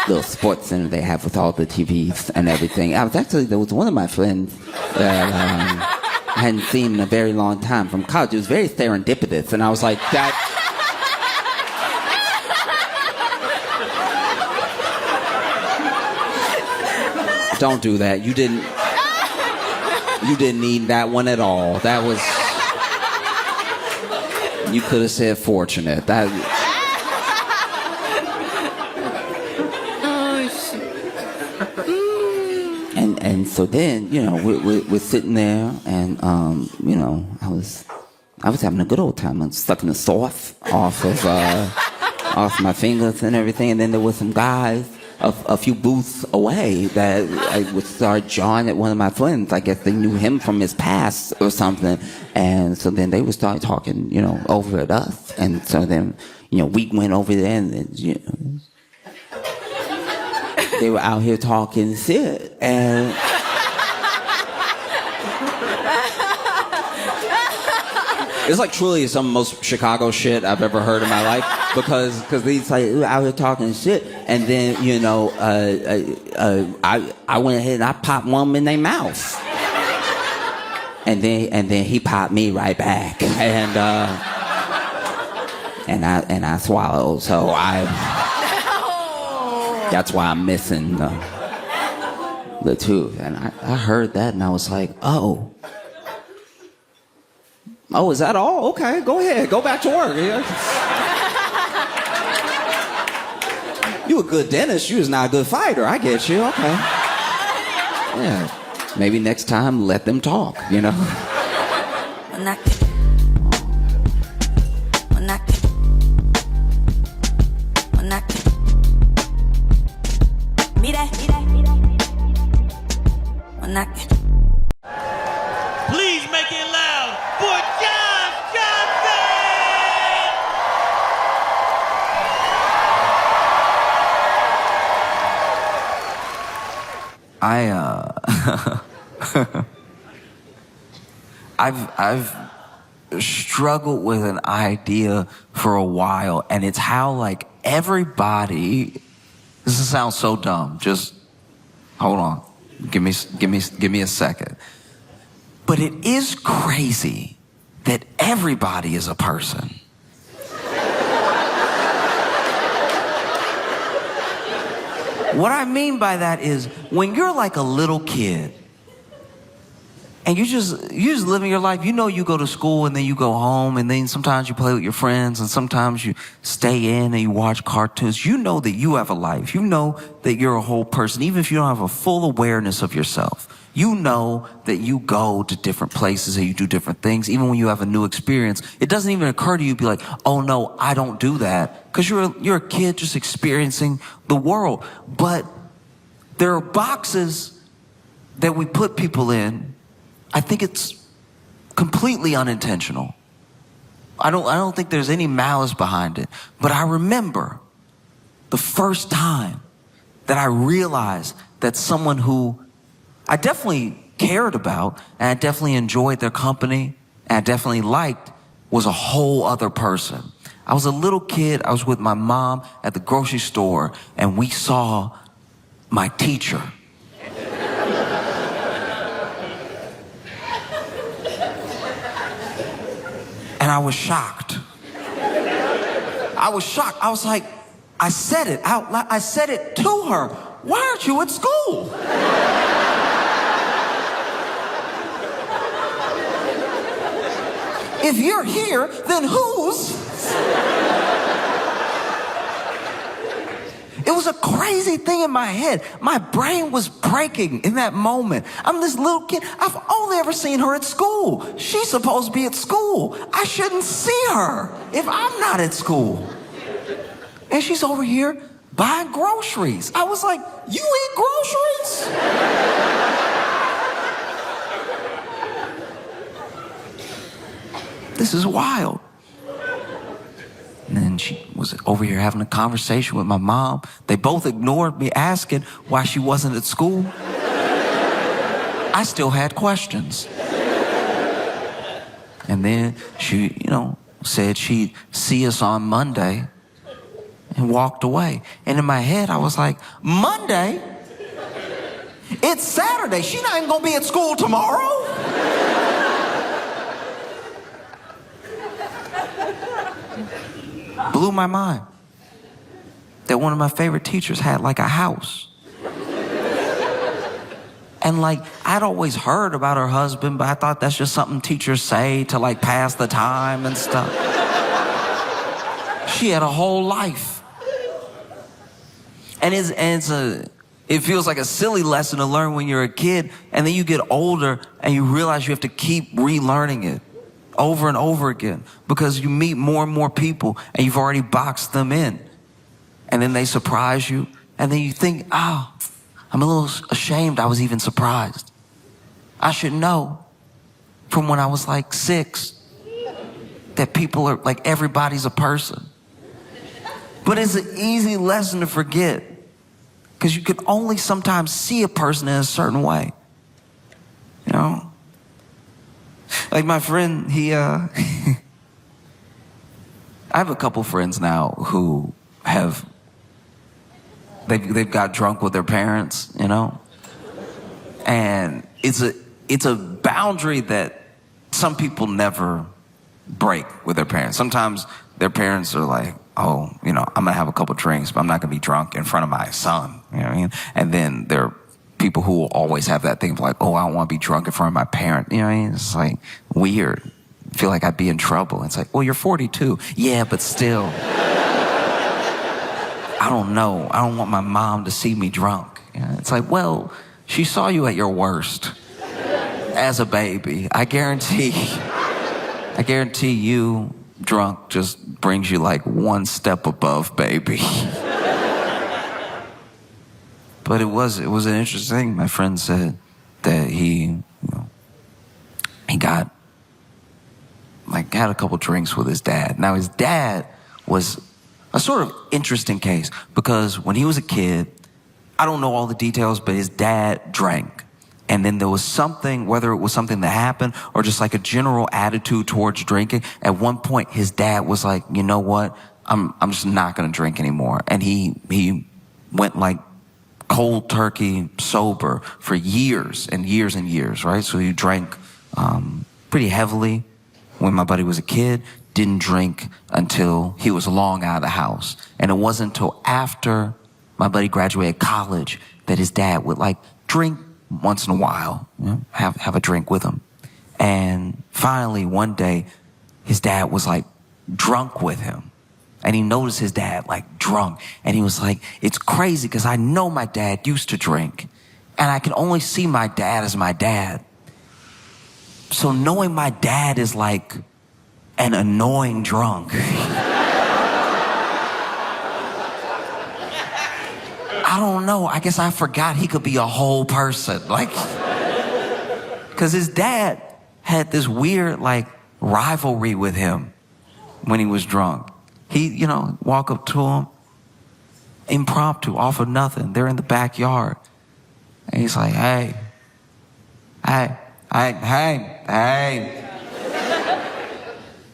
little sports center they have with all the TVs and everything. There was one of my friends that I hadn't seen in a very long time from college. It was very serendipitous, and I was like, that... Don't do that. You didn't need that one at all. That was... You could have said fortunate. That... And so then, you know, we're sitting there, and you know, I was having a good old time. I was sucking the sauce off my fingers and everything. And then there were some guys a few booths away that I would start jawing at one of my friends. I guess they knew him from his past or something. And so then they would start talking, over at us. And so then, we went over there and, they were out here talking shit. And it's like truly some of the most Chicago shit I've ever heard in my life because these like out here talking shit, and then I went ahead and I popped one in their mouth, and then he popped me right back, and I swallowed, so that's why I'm missing the tooth, and I heard that and I was like, oh, is that all? Okay, go ahead. Go back to work. You a good dentist. You just not a good fighter. I get you. Okay. Yeah. Maybe next time, let them talk, Please make it loud for Josh Johnson! I've struggled with an idea for a while, and it's how like everybody. This sounds so dumb. Just hold on. Give me a second. But it is crazy that everybody is a person. What I mean by that is when you're like a little kid and you just living your life, you go to school and then you go home and then sometimes you play with your friends and sometimes you stay in and you watch cartoons. You know that you have a life. You know that you're a whole person, even if you don't have a full awareness of yourself. You know that you go to different places and you do different things. Even when you have a new experience, it doesn't even occur to you to be like, oh no, I don't do that. Because you're a kid just experiencing the world. But there are boxes that we put people in. I think it's completely unintentional. I don't think there's any malice behind it. But I remember the first time that I realized that someone who I definitely cared about and I definitely enjoyed their company and I definitely liked was a whole other person. I was a little kid. I was with my mom at the grocery store and we saw my teacher. And I was shocked. I was like, I said it out loud. I said it to her. Why aren't you at school? If you're here, then whose? It was a crazy thing in my head. My brain was breaking in that moment. I'm this little kid. I've only ever seen her at school. She's supposed to be at school. I shouldn't see her if I'm not at school. And she's over here buying groceries. I was like, you eat groceries? This is wild. And then she was over here having a conversation with my mom. They both ignored me asking why she wasn't at school. I still had questions. And then she, said she'd see us on Monday and walked away. And in my head, I was like, Monday? It's Saturday. She's not even gonna be at school tomorrow. Blew my mind that one of my favorite teachers had like a house. And like, I'd always heard about her husband, but I thought that's just something teachers say to like pass the time and stuff. She had a whole life. And it feels like a silly lesson to learn when you're a kid, and then you get older and you realize you have to keep relearning it over and over again because you meet more and more people and you've already boxed them in. And then they surprise you And then you think, oh, I'm a little ashamed I was even surprised. I should know from when I was like 6 that people are like, everybody's a person. But it's an easy lesson to forget because you can only sometimes see a person in a certain way. You know? Like my friend, I have a couple friends now who they've got drunk with their parents, you know? And it's a boundary that some people never break with their parents. Sometimes their parents are like, oh, you know, I'm gonna have a couple drinks, but I'm not gonna be drunk in front of my son. You know what I mean? And then there are people who will always have that thing of like, oh, I don't want to be drunk in front of my parent. You know what I mean? It's like weird. I feel like I'd be in trouble. It's like, well, you're 42. Yeah, but still. I don't know. I don't want my mom to see me drunk. You know? It's like, well, she saw you at your worst as a baby. I guarantee you drunk just brings you like one step above baby. But it was an interesting thing. My friend said that he had a couple drinks with his dad. Now his dad was a sort of interesting case because when he was a kid, I don't know all the details, but his dad drank. And then there was something, whether it was something that happened or just like a general attitude towards drinking. At one point, his dad was like, you know what? I'm just not going to drink anymore. And he went like cold turkey sober for years and years and years, right? So he drank pretty heavily when my buddy was a kid, didn't drink until he was long out of the house. And it wasn't until after my buddy graduated college that his dad would like drink once in a while, you know, have a drink with him. And finally, one day, his dad was like drunk with him. And he noticed his dad like drunk. And he was like, it's crazy because I know my dad used to drink. And I can only see my dad as my dad. So knowing my dad is like an annoying drunk. I don't know. I guess I forgot he could be a whole person. Like, because his dad had this weird, like, rivalry with him when he was drunk. He, you know, walk up to him, impromptu, off of nothing. They're in the backyard. And he's like, hey.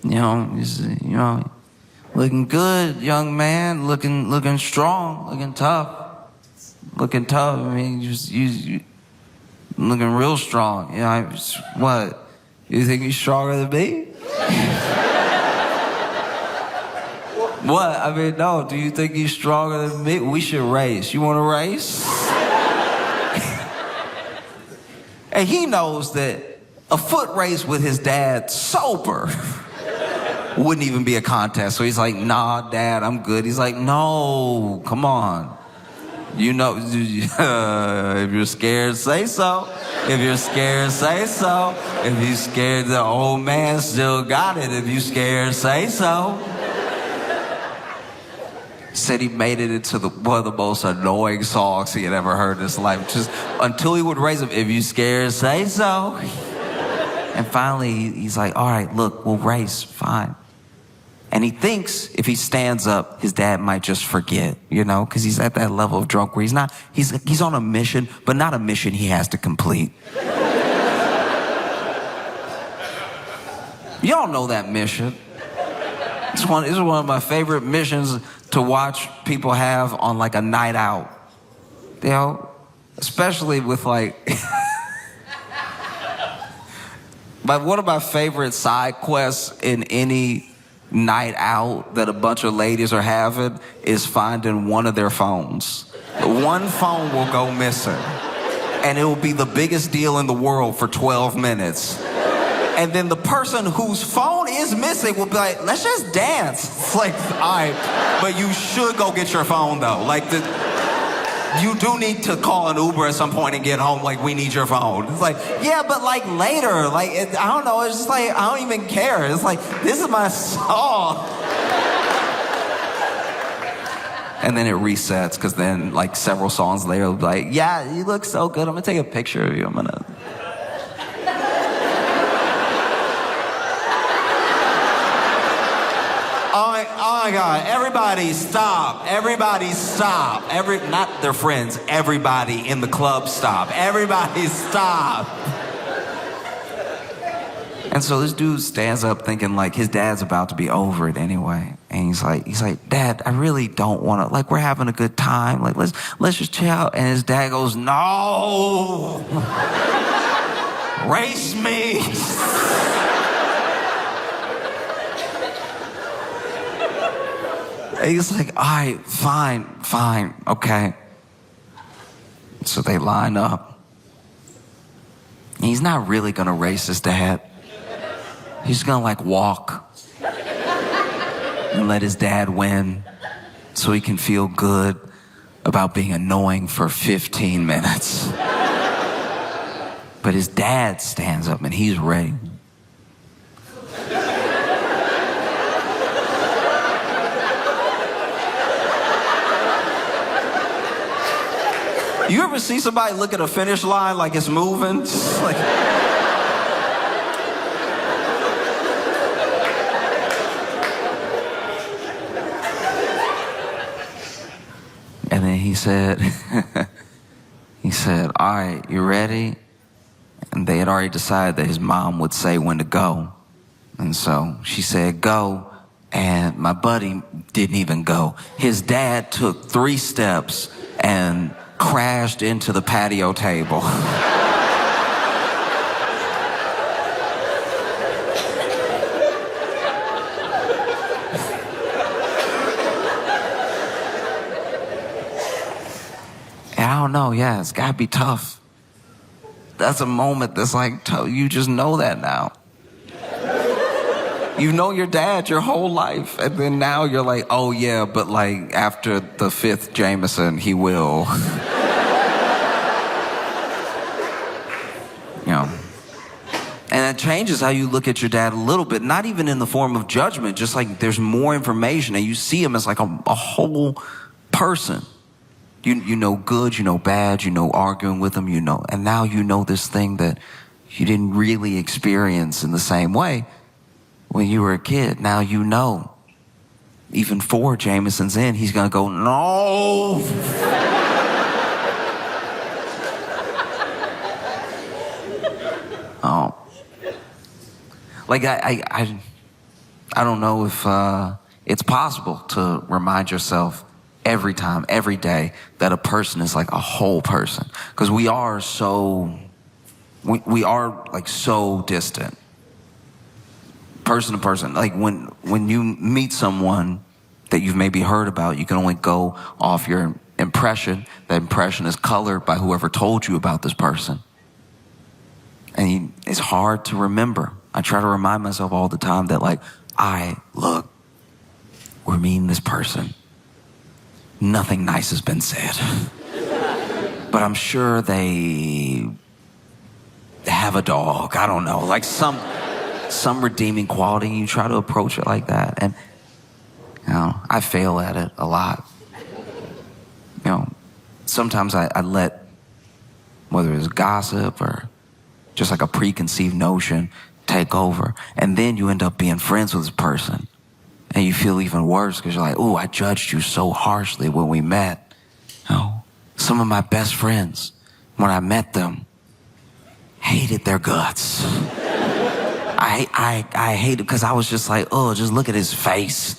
You know, looking good, young man, looking strong, looking tough. I mean, you looking real strong. You know, what? You think you're stronger than me? What? I mean, no. Do you think you're stronger than me? We should race. You want to race? And he knows that a foot race with his dad sober wouldn't even be a contest. So he's like, nah, Dad, I'm good. He's like, no, come on. You know, if you're scared, say so. If you're scared, say so. If you're scared, the old man still got it. If you're scared, say so. Said he made it into one of the most annoying songs he had ever heard in his life. Just until he would raise him, if you're scared, say so. And finally, he's like, all right, look, we'll race, fine. And he thinks if he stands up, his dad might just forget, you know, because he's at that level of drunk where he's on a mission, but not a mission he has to complete. Y'all know that mission. It's one of my favorite missions to watch people have on like a night out. You know, especially with like, but one of my favorite side quests in any night out that a bunch of ladies are having is finding one of their phones. One phone will go missing, and it will be the biggest deal in the world for 12 minutes. And then the person whose phone is missing will be like, let's just dance. It's like, all right, but you should go get your phone though. Like, you do need to call an Uber at some point and get home. Like, we need your phone. It's like, yeah, but like later, like, I don't know. It's just like, I don't even care. It's like, this is my song. And then it resets, because then like several songs later, it'll be like, yeah, you look so good. I'm gonna take a picture of you. I'm gonna. Oh my God, everybody stop. Everybody stop. Not their friends, everybody in the club stop. Everybody stop. And so this dude stands up thinking like his dad's about to be over it anyway. And he's like, Dad, I really don't want to, like, we're having a good time. Like, let's just chill out. And his dad goes, no, race me. And he's like, all right, fine, okay. So they line up. And he's not really gonna race his dad. He's gonna like walk and let his dad win so he can feel good about being annoying for 15 minutes. But his dad stands up and he's ready. You ever see somebody look at a finish line like it's moving? Like... And then he said, all right, you ready? And they had already decided that his mom would say when to go. And so she said, go. And my buddy didn't even go. His dad took 3 steps and crashed into the patio table. And I don't know, yeah, it's gotta be tough. That's a moment that's like, you just know that now. You know your dad your whole life, and then now you're like, oh yeah, but like after the 5th Jameson, he will. You know. And it changes how you look at your dad a little bit, not even in the form of judgment, just like there's more information, and you see him as like a whole person. You know good, you know bad, you know arguing with him, you know, and now you know this thing that you didn't really experience in the same way when you were a kid. Now you know. Even 4 Jamesons in, he's gonna go, no. Oh. Like I don't know if it's possible to remind yourself every time, every day, that a person is like a whole person. Because we are so distant. Person to person. Like when you meet someone that you've maybe heard about, you can only go off your impression. That impression is colored by whoever told you about this person. And it's hard to remember. I try to remind myself all the time that like, we're meeting this person. Nothing nice has been said. But I'm sure they have a dog. I don't know. Like some redeeming quality. You try to approach it like that. And, you know, I fail at it a lot. You know, sometimes I let, whether it's gossip or just like a preconceived notion, take over. And then you end up being friends with this person. And you feel even worse because you're like, oh, I judged you so harshly when we met. You know, some of my best friends, when I met them, hated their guts. I hated because I was just like, oh, just look at his face.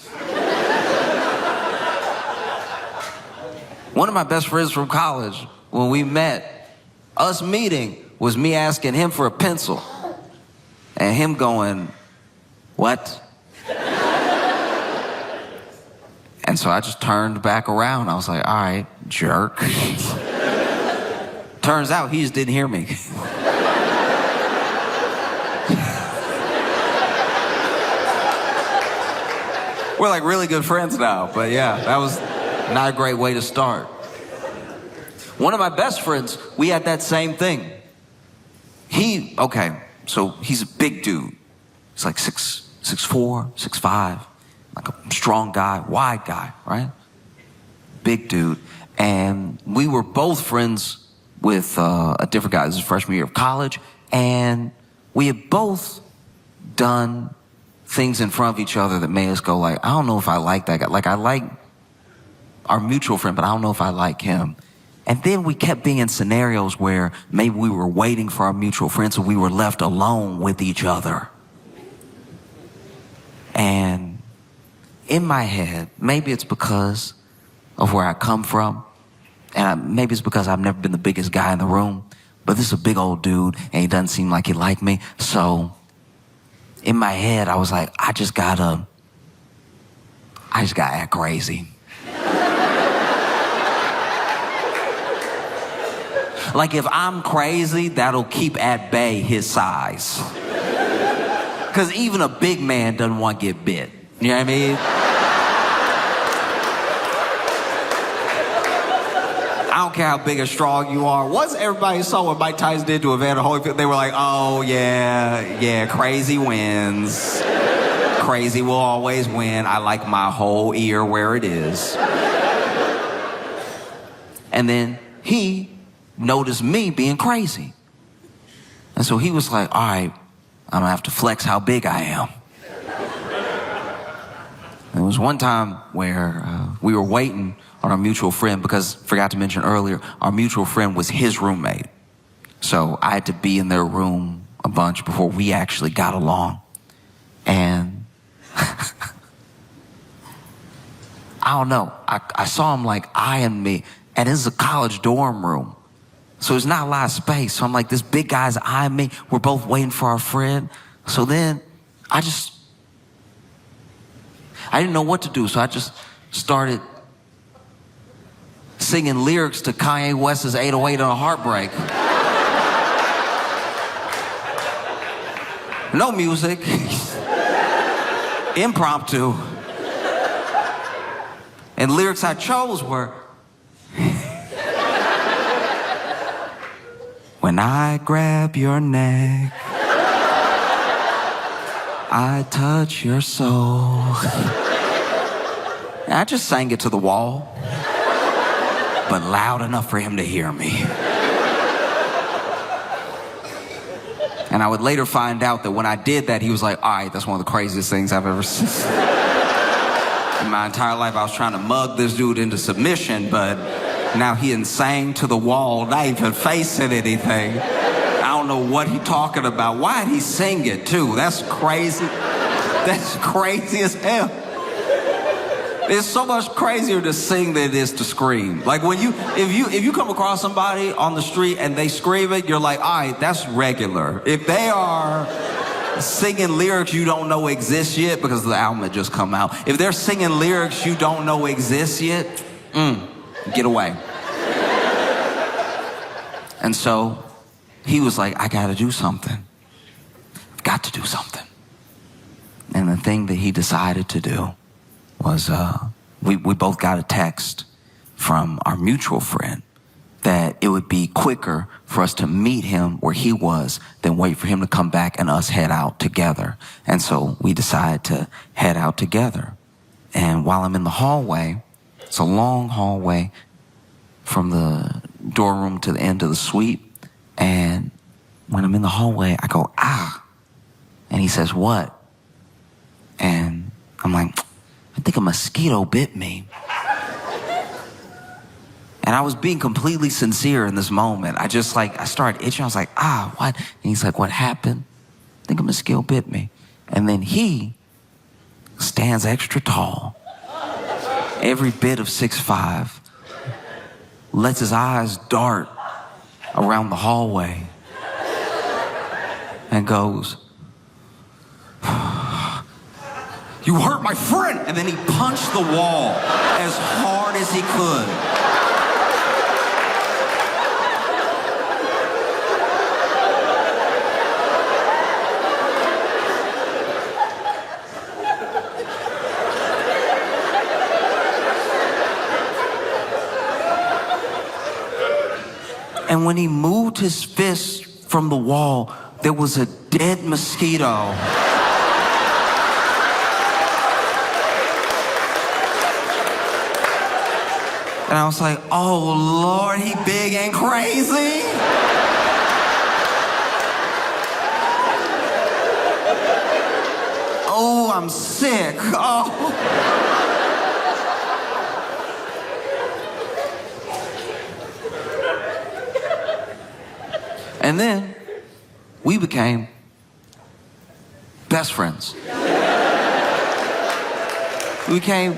One of my best friends from college, when we met, us meeting was me asking him for a pencil and him going, what? And so I just turned back around. I was like, all right, jerk. Turns out he just didn't hear me. We're like really good friends now, but yeah, that was not a great way to start. One of my best friends, we had that same thing. So he's a big dude. He's like 6'4", 6'5", like a strong guy, wide guy, right? big dude. And we were both friends with a different guy. This is freshman year of college. And we had both done things in front of each other that made us go like, I don't know if I like that guy. Like, I like our mutual friend, but I don't know if I like him. And then we kept being in scenarios where maybe we were waiting for our mutual friend, so we were left alone with each other. And in my head, maybe it's because of where I come from, and maybe it's because I've never been the biggest guy in the room, but this is a big old dude, and he doesn't seem like he liked me. So in my head, I was like, I just gotta act crazy. Like, if I'm crazy, that'll keep at bay his size. Because even a big man doesn't want to get bit. You know what I mean? I don't care how big or strong you are. Once everybody saw what Mike Tyson did to Evander Holyfield, they were like, oh, yeah, crazy wins. Crazy will always win. I like my whole ear where it is. And then he noticed me being crazy. And so he was like, all right, I'm gonna have to flex how big I am. There was one time where we were waiting on our mutual friend because, forgot to mention earlier, our mutual friend was his roommate. So I had to be in their room a bunch before we actually got along. And I don't know, I saw him like eyeing me, and this is a college dorm room. So there's not a lot of space. So I'm like, this big guy's eyeing me. We're both waiting for our friend. So then I didn't know what to do. So I just started singing lyrics to Kanye West's 808 on a Heartbreak. No music. Impromptu. And lyrics I chose were, when I grab your neck, I touch your soul. And I just sang it to the wall, but loud enough for him to hear me. And I would later find out that when I did that, he was like, all right, that's one of the craziest things I've ever seen. In my entire life, I was trying to mug this dude into submission, but now he sang to the wall, not even facing anything. I don't know what he talking about. Why'd he sing it too? That's crazy. That's crazy as hell. It's so much crazier to sing than it is to scream. Like if you come across somebody on the street and they scream it, you're like, all right, that's regular. If they are singing lyrics you don't know exist yet, because the album had just come out, if they're singing lyrics you don't know exist yet, get away. And so he was like, I gotta do something. I've got to do something. And the thing that he decided to do was we both got a text from our mutual friend that it would be quicker for us to meet him where he was than wait for him to come back and us head out together. And so we decided to head out together. And while I'm in the hallway, it's a long hallway from the dorm room to the end of the suite. And when I'm in the hallway, I go, ah. And he says, what? And I'm like, I think a mosquito bit me. And I was being completely sincere in this moment. I started itching. I was like, what? And he's like, what happened? I think a mosquito bit me. And then he stands extra tall, every bit of 6'5", lets his eyes dart around the hallway and goes, you hurt my friend! And then he punched the wall as hard as he could. And when he moved his fist from the wall, there was a dead mosquito. And I was like, oh Lord, he big and crazy. Oh, I'm sick. Oh. And then we became best friends. We became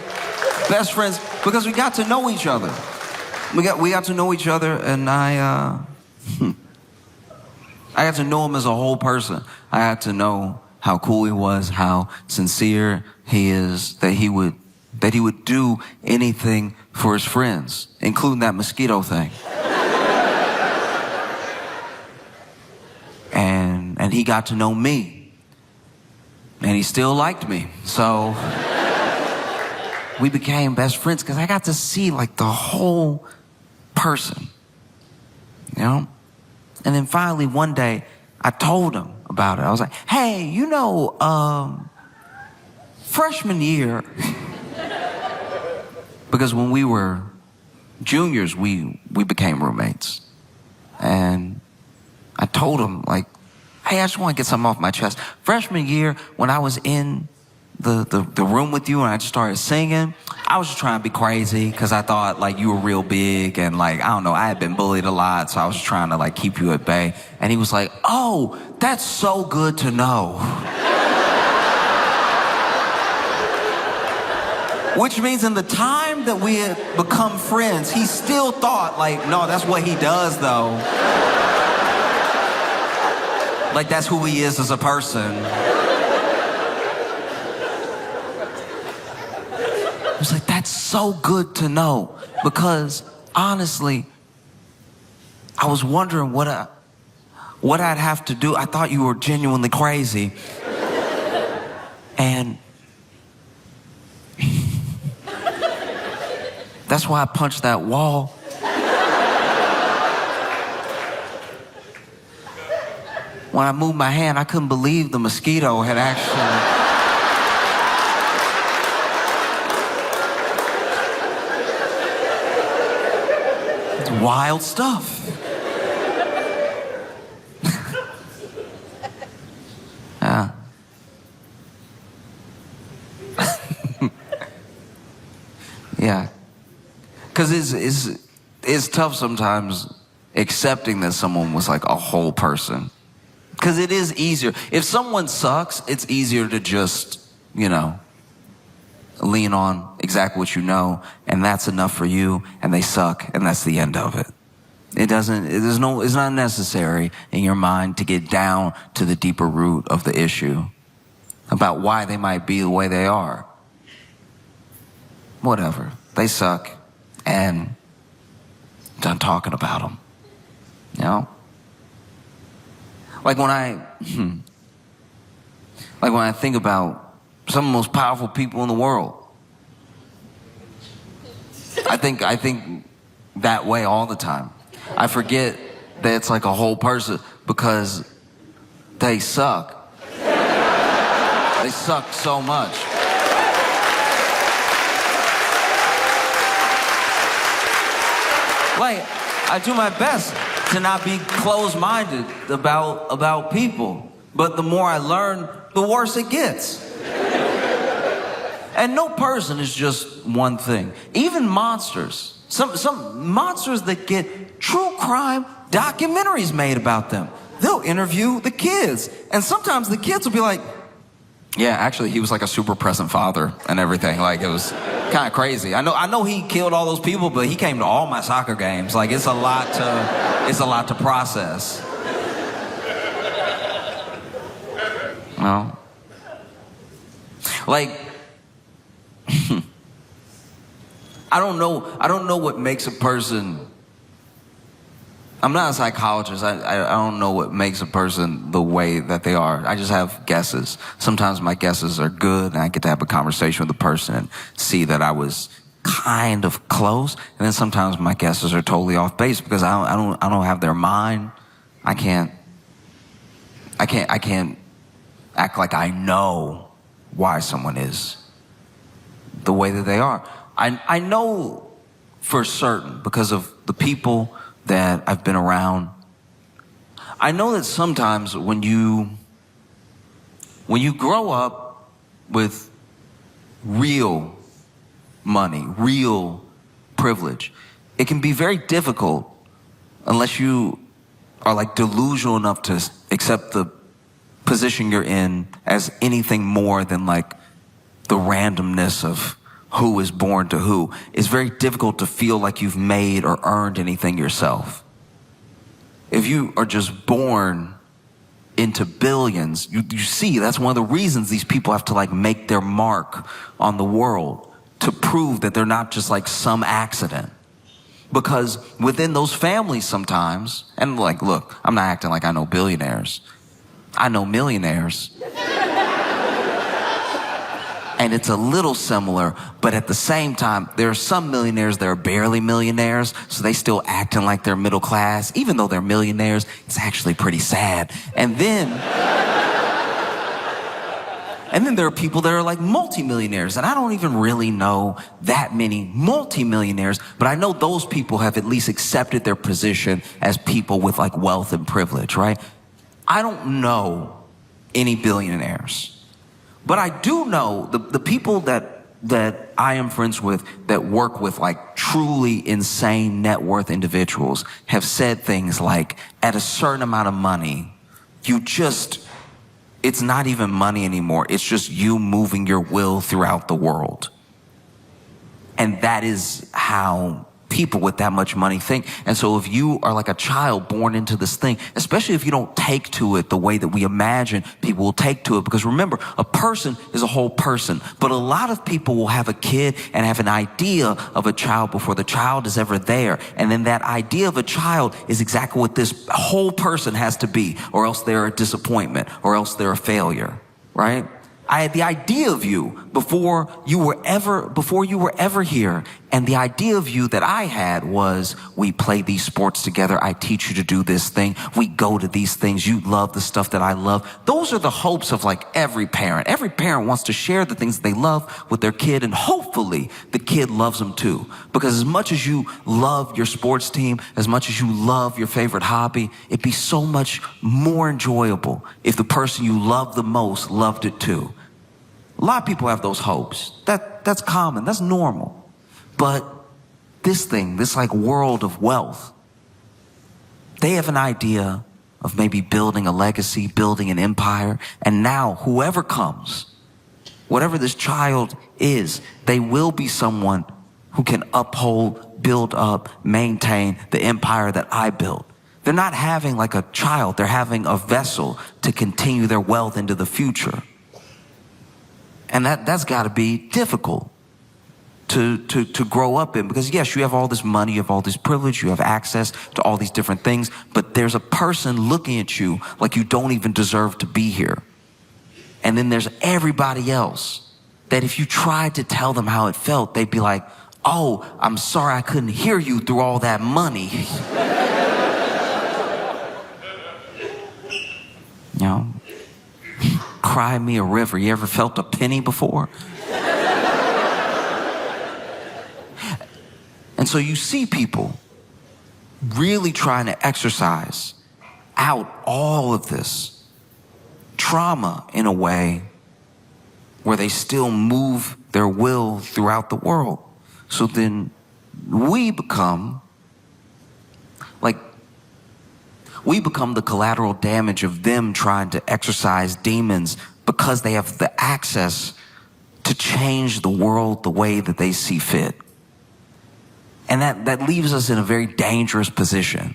best friends because we got to know each other. We got to know each other, and I got to know him as a whole person. I got to know how cool he was, how sincere he is, that he would do anything for his friends, including that mosquito thing. And he got to know me. And he still liked me. So we became best friends because I got to see like the whole person, you know? And then finally one day I told him about it. I was like, hey, you know, freshman year, because when we were juniors, we became roommates. And I told him, like, hey, I just want to get something off my chest. Freshman year, when I was in the room with you and I just started singing, I was just trying to be crazy because I thought, like, you were real big and, like, I don't know, I had been bullied a lot, so I was just trying to, like, keep you at bay. And he was like, oh, that's so good to know. Which means in the time that we had become friends, he still thought, like, no, that's what he does, though. Like, that's who he is as a person. I was like, that's so good to know. Because, honestly, I was wondering what I'd have to do. I thought you were genuinely crazy. And that's why I punched that wall. When I moved my hand, I couldn't believe the mosquito had actually... It's wild stuff. Yeah. Yeah. Because it's tough sometimes accepting that someone was like a whole person. Because it is easier. If someone sucks, it's easier to just, you know, lean on exactly what you know, and that's enough for you, and they suck, and that's the end of it. It's not necessary in your mind to get down to the deeper root of the issue about why they might be the way they are. Whatever. They suck, and done talking about them. You know? Like when I think about some of the most powerful people in the world, I think that way all the time. I forget that it's like a whole person because they suck. They suck so much. Like, I do my best to not be closed-minded about people. But the more I learn, the worse it gets. And no person is just one thing. Even monsters. Some monsters that get true crime documentaries made about them. They'll interview the kids. And sometimes the kids will be like, yeah, actually, he was like a super present father and everything. Like, it was kind of crazy. I know he killed all those people, but he came to all my soccer games. Like, it's a lot to process. No. Like, I don't know what makes a person. I'm not a psychologist. I don't know what makes a person the way that they are. I just have guesses. Sometimes my guesses are good, and I get to have a conversation with the person and see that I was kind of close. And then sometimes my guesses are totally off base because I don't have their mind. I can't act like I know why someone is the way that they are. I know for certain because of the people that I've been around. I know that sometimes when you grow up with real money, real privilege, it can be very difficult unless you are like delusional enough to accept the position you're in as anything more than like the randomness of who is born to who. It's very difficult to feel like you've made or earned anything yourself. If you are just born into billions, you see that's one of the reasons these people have to like make their mark on the world to prove that they're not just like some accident. Because within those families sometimes, and like, look, I'm not acting like I know billionaires. I know millionaires. And it's a little similar, but at the same time, there are some millionaires that are barely millionaires, so they still acting like they're middle class. Even though they're millionaires, it's actually pretty sad. And then there are people that are like multimillionaires, and I don't even really know that many multimillionaires, but I know those people have at least accepted their position as people with like wealth and privilege, right? I don't know any billionaires. But I do know the people that I am friends with that work with like truly insane net worth individuals have said things like, at a certain amount of money, it's not even money anymore. It's just you moving your will throughout the world. And that is how people with that much money think. And so if you are like a child born into this thing, especially if you don't take to it the way that we imagine people will take to it, because remember, a person is a whole person, but a lot of people will have a kid and have an idea of a child before the child is ever there. And then that idea of a child is exactly what this whole person has to be, or else they're a disappointment, or else they're a failure, right? I had the idea of you before you were ever here. And the idea of you that I had was, we play these sports together. I teach you to do this thing. We go to these things. You love the stuff that I love. Those are the hopes of like every parent. Every parent wants to share the things they love with their kid, and hopefully the kid loves them too. Because as much as you love your sports team, as much as you love your favorite hobby, it'd be so much more enjoyable if the person you love the most loved it too. A lot of people have those hopes. That's common. That's normal. But this like world of wealth, they have an idea of maybe building a legacy, building an empire. And now whoever comes, whatever this child is, they will be someone who can uphold, build up, maintain the empire that I built. They're not having like a child. They're having a vessel to continue their wealth into the future. And that's got to be difficult to grow up in, because yes, you have all this money, you have all this privilege, you have access to all these different things, but there's a person looking at you like you don't even deserve to be here. And then there's everybody else that if you tried to tell them how it felt, they'd be like, oh, I'm sorry I couldn't hear you through all that money. You know? Cry me a river. You ever felt a penny before? And so you see people really trying to exercise out all of this trauma in a way where they still move their will throughout the world. So then we become the collateral damage of them trying to exercise demons, because they have the access to change the world the way that they see fit. And that leaves us in a very dangerous position.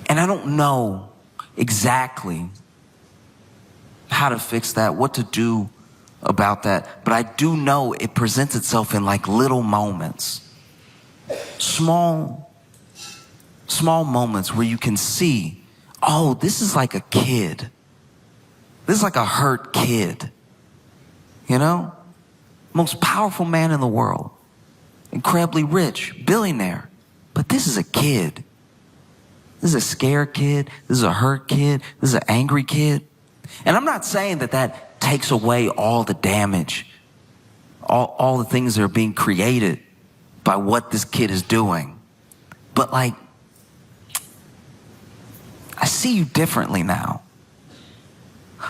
And I don't know exactly how to fix that, what to do about that, but I do know it presents itself in like little moments. Small moments where you can see, oh, this is like a kid. This is like a hurt kid. You know? Most powerful man in the world. Incredibly rich, billionaire. But this is a kid. This is a scared kid. This is a hurt kid. This is an angry kid. And I'm not saying that takes away all the damage, all the things that are being created by what this kid is doing. But like, I see you differently now.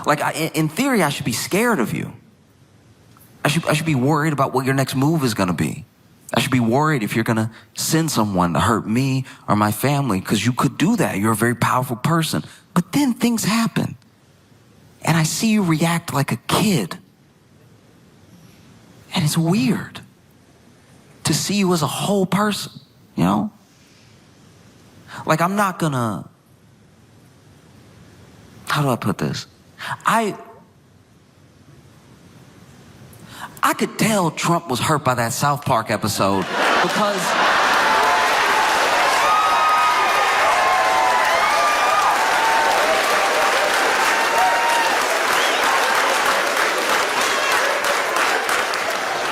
Like, in theory, I should be scared of you. I should be worried about what your next move is going to be. I should be worried if you're going to send someone to hurt me or my family, because you could do that. You're a very powerful person. But then things happen, and I see you react like a kid. And it's weird to see you as a whole person, you know? Like, I'm not gonna, how do I put this? I could tell Trump was hurt by that South Park episode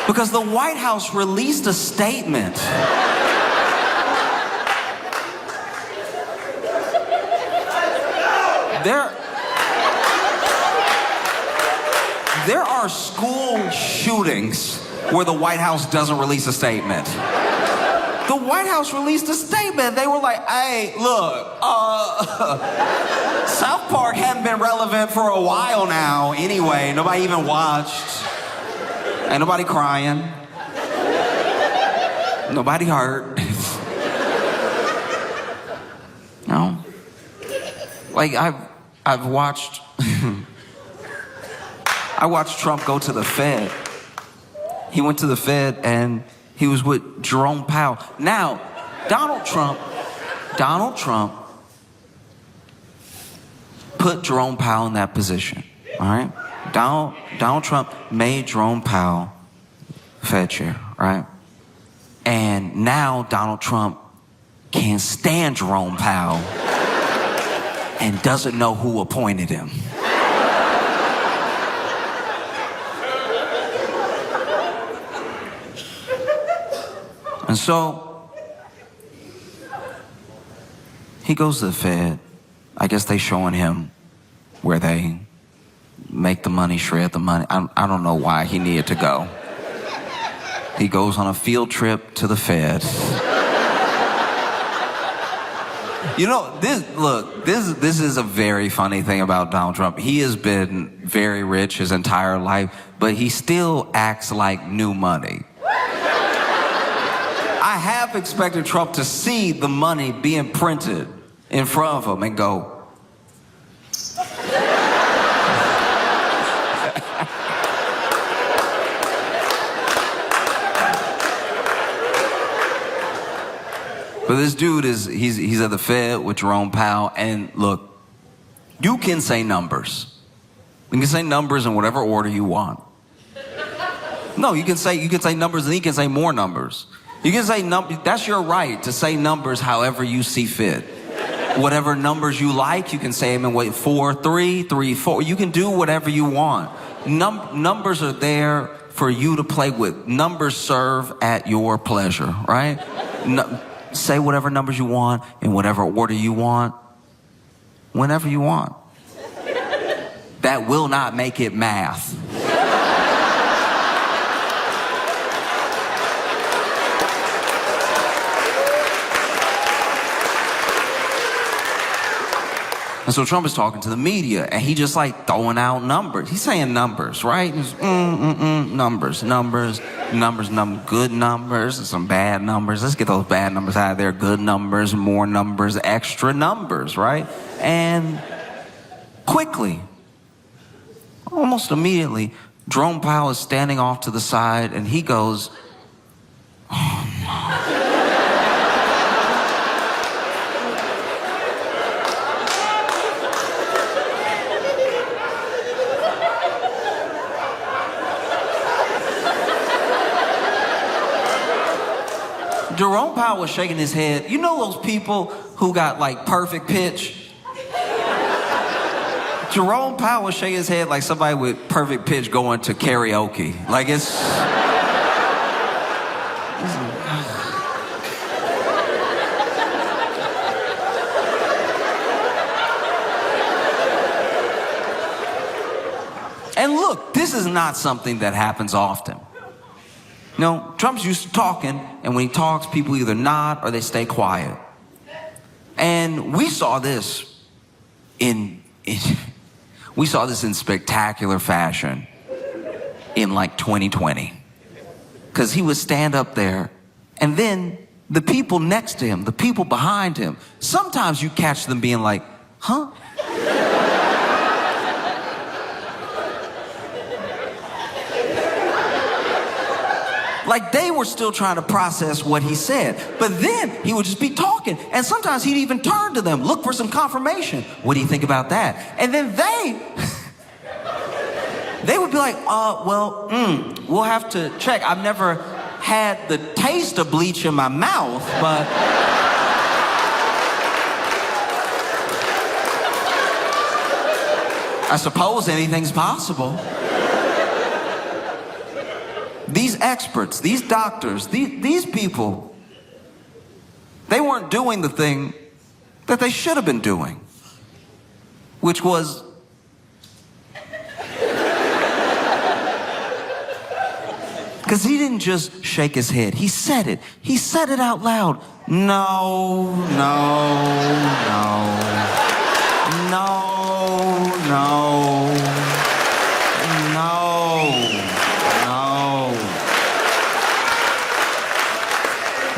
because the White House released a statement. There are school shootings where the White House doesn't release a statement. The White House released a statement. They were like, hey, look, South Park hadn't been relevant for a while now anyway. Nobody even watched. Ain't nobody crying. Nobody hurt. No. Like, I've watched I watched Trump go to the Fed. He went to the Fed and he was with Jerome Powell. Now, Donald Trump put Jerome Powell in that position. All right? Donald Trump made Jerome Powell Fed chair, right? And now Donald Trump can't stand Jerome Powell and doesn't know who appointed him. And so he goes to the Fed. I guess they showing him where they make the money, shred the money. I don't know why he needed to go. He goes on a field trip to the Fed. You know, this is a very funny thing about Donald Trump. He has been very rich his entire life, but he still acts like new money. I have expected Trump to see the money being printed in front of him and go, but this dude he's at the Fed with Jerome Powell, and look, you can say numbers. You can say numbers in whatever order you want. No, you can say numbers and he can say more numbers. You can say numbers, that's your right to say numbers however you see fit. Whatever numbers you like, you can say them in 4, 3, 3, 4. You can do whatever you want. Numbers are there for you to play with. Numbers serve at your pleasure, right? Say whatever numbers you want in whatever order you want, whenever you want. That will not make it math. And so Trump is talking to the media, and he just like throwing out numbers. He's saying numbers, right? Numbers, good numbers, and some bad numbers. Let's get those bad numbers out of there. Good numbers, more numbers, extra numbers, right? And quickly, almost immediately, Jerome Powell is standing off to the side, and he goes, oh no. Jerome Powell was shaking his head. You know those people who got like perfect pitch? Jerome Powell was shaking his head like somebody with perfect pitch going to karaoke. Like it's And look, this is not something that happens often. No, Trump's used to talking, and when he talks, people either nod or they stay quiet. And we saw this in spectacular fashion in like 2020. Because he would stand up there, and then the people next to him, the people behind him, sometimes you catch them being like, huh? Like they were still trying to process what he said. But then he would just be talking. And sometimes he'd even turn to them, look for some confirmation. What do you think about that? And then they would be like, we'll have to check. I've never had the taste of bleach in my mouth, but... I suppose anything's possible. These experts, these doctors, these people, they weren't doing the thing that they should have been doing, which was because he didn't just shake his head. He said it. He said it out loud. No, no, no, no, no, no.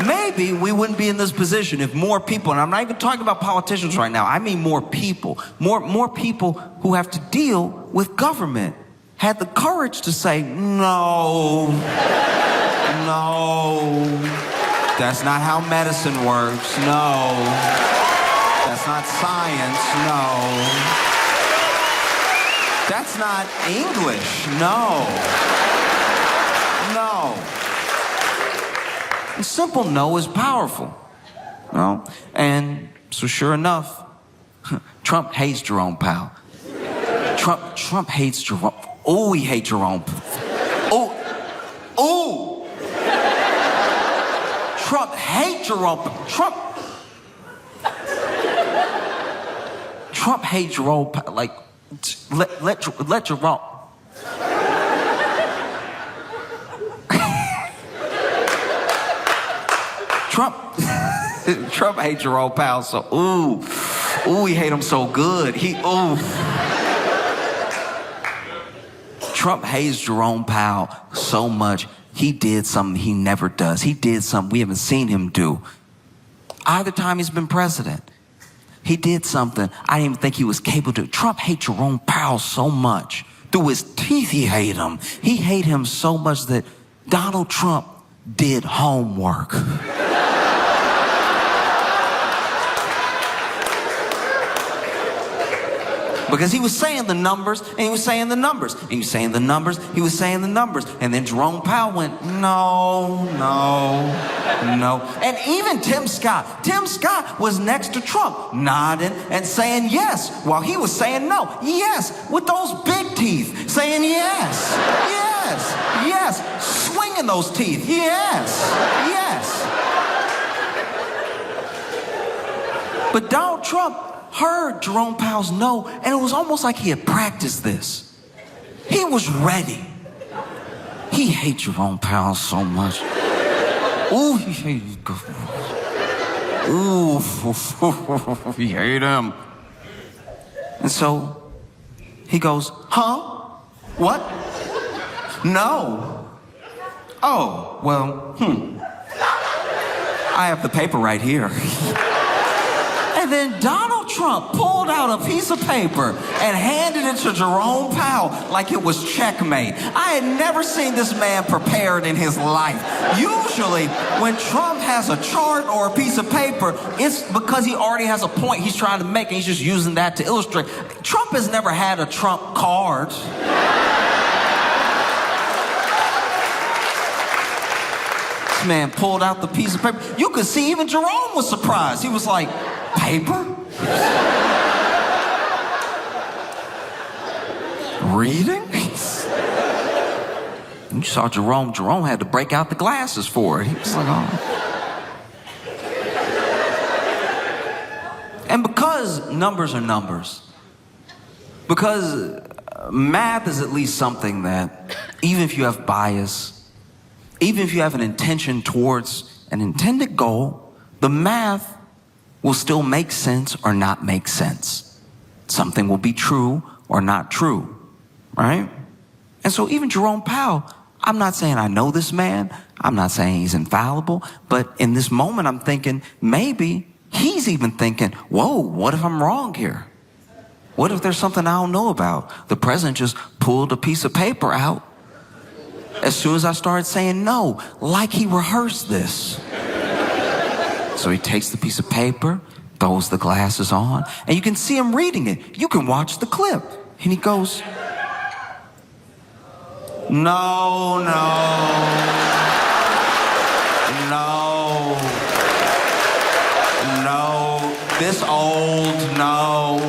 Maybe we wouldn't be in this position if more people, and I'm not even talking about politicians right now, I mean more people who have to deal with government had the courage to say, no, that's not how medicine works, no, that's not science, no, that's not English, no. A simple no is powerful, you know? And so sure enough, Trump hates Jerome Powell. Trump hates Jerome. Oh, he hates Jerome. Oh. Trump hates Jerome. Trump hates Jerome. Like, let Jerome. Trump hates Jerome Powell, so he hate him so good. Trump hates Jerome Powell so much, he did something he never does. He did something we haven't seen him do. Either time he's been president, he did something I didn't even think he was capable to do. Trump hates Jerome Powell so much. Through his teeth, he hate him. He hate him so much that Donald Trump did homework. Because he was saying the numbers, and he was saying the numbers, and he was saying the numbers, he was saying the numbers. And then Jerome Powell went, no. And even Tim Scott was next to Trump, nodding and saying yes, while he was saying no. Yes, with those big teeth, saying yes, swinging those teeth, yes. But Donald Trump heard Jerome Powell's no, and it was almost like he had practiced this. He was ready. He hates Jerome Powell so much. He hate him. And so he goes, huh? What? No. Oh, well, I have the paper right here. And then Donald Trump pulled out a piece of paper and handed it to Jerome Powell like it was checkmate. I had never seen this man prepared in his life. Usually, when Trump has a chart or a piece of paper, it's because he already has a point he's trying to make, and he's just using that to illustrate. Trump has never had a Trump card. This man pulled out the piece of paper. You could see even Jerome was surprised. He was like, paper? Reading? You saw Jerome. Jerome had to break out the glasses for it. He was like, oh. And because numbers are numbers, because math is at least something that, even if you have bias, even if you have an intention towards an intended goal, the math will still make sense or not make sense. Something will be true or not true, right? And so even Jerome Powell, I'm not saying I know this man, I'm not saying he's infallible, but in this moment I'm thinking maybe he's even thinking, whoa, what if I'm wrong here? What if there's something I don't know about? The president just pulled a piece of paper out as soon as I started saying no, like he rehearsed this. So he takes the piece of paper, throws the glasses on, and you can see him reading it. You can watch the clip. And he goes, no, this old, no.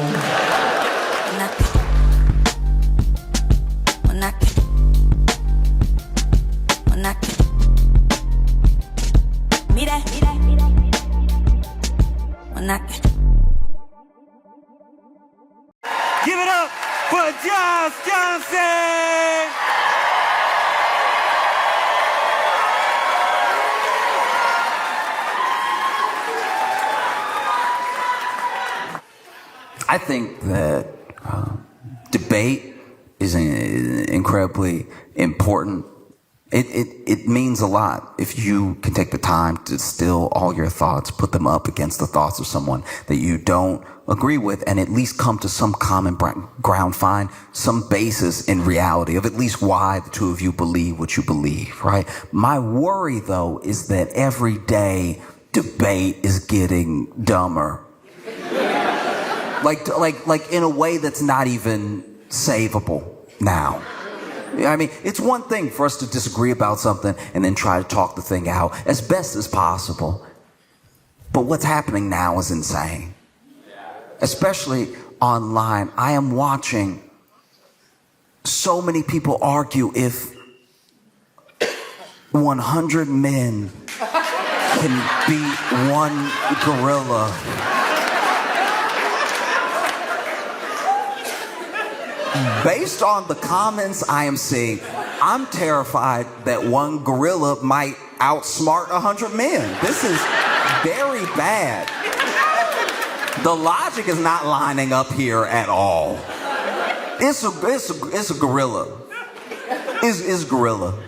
Give it up for Josh Johnson! I think that debate is incredibly important. It means a lot if you can take the time to distill all your thoughts, put them up against the thoughts of someone that you don't agree with, and at least come to some common ground, find some basis in reality of at least why the two of you believe what you believe, right? My worry, though, is that every day debate is getting dumber. Like in a way that's not even savable now. I mean, it's one thing for us to disagree about something and then try to talk the thing out as best as possible. But what's happening now is insane. Especially online. I am watching so many people argue if 100 men can beat one gorilla. Based on the comments I am seeing, I'm terrified that one gorilla might outsmart 100 men. This is very bad. The logic is not lining up here at all. It's a gorilla. It's gorilla.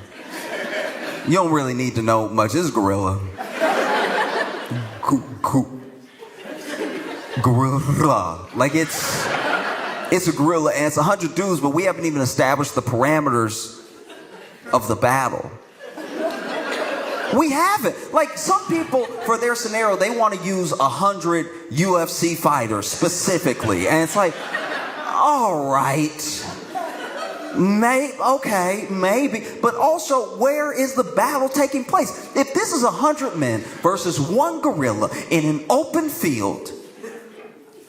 You don't really need to know much. It's gorilla. Gorilla. Like it's a gorilla, and it's 100 dudes, but we haven't even established the parameters of the battle. We haven't. Like, some people, for their scenario, they want to use 100 UFC fighters specifically. And it's like, all right. Okay, maybe. But also, where is the battle taking place? If this is 100 men versus one gorilla in an open field,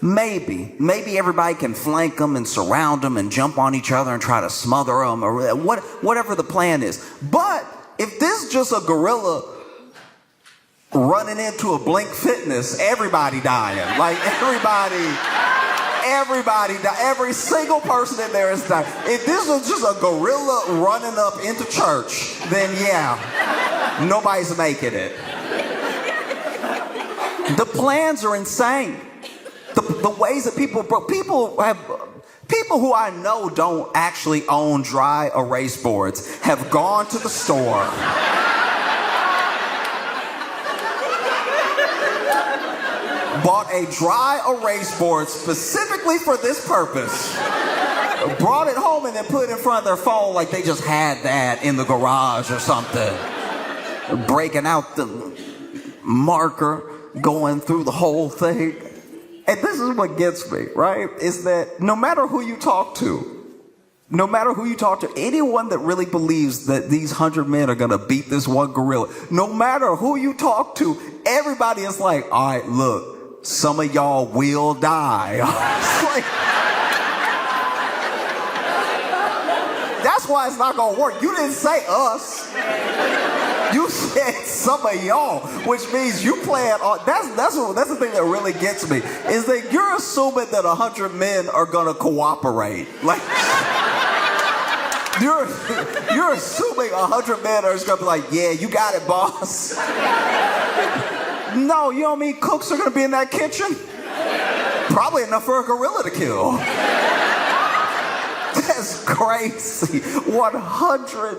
maybe everybody can flank them and surround them and jump on each other and try to smother them or whatever the plan is. But if this is just a gorilla running into a Blink Fitness, everybody dying. Like everybody die. Every single person in there is dying. If this was just a gorilla running up into church, then yeah, nobody's making it. The plans are insane. The ways that people who I know don't actually own dry erase boards have gone to the store, bought a dry erase board specifically for this purpose, brought it home and then put it in front of their phone like they just had that in the garage or something, breaking out the marker, going through the whole thing. And this is what gets me, right? Is that no matter who you talk to, anyone that really believes that these 100 men are going to beat this one gorilla, no matter who you talk to, everybody is like, all right, look, some of y'all will die. It's like, that's why it's not going to work. You didn't say us. You said some of y'all, which means you plan on. That's the thing that really gets me, is that you're assuming that 100 men are gonna cooperate. Like, You're assuming 100 men are just gonna be like, yeah, you got it, boss. No, you know how many cooks are gonna be in that kitchen? Probably enough for a gorilla to kill. That's crazy. 100.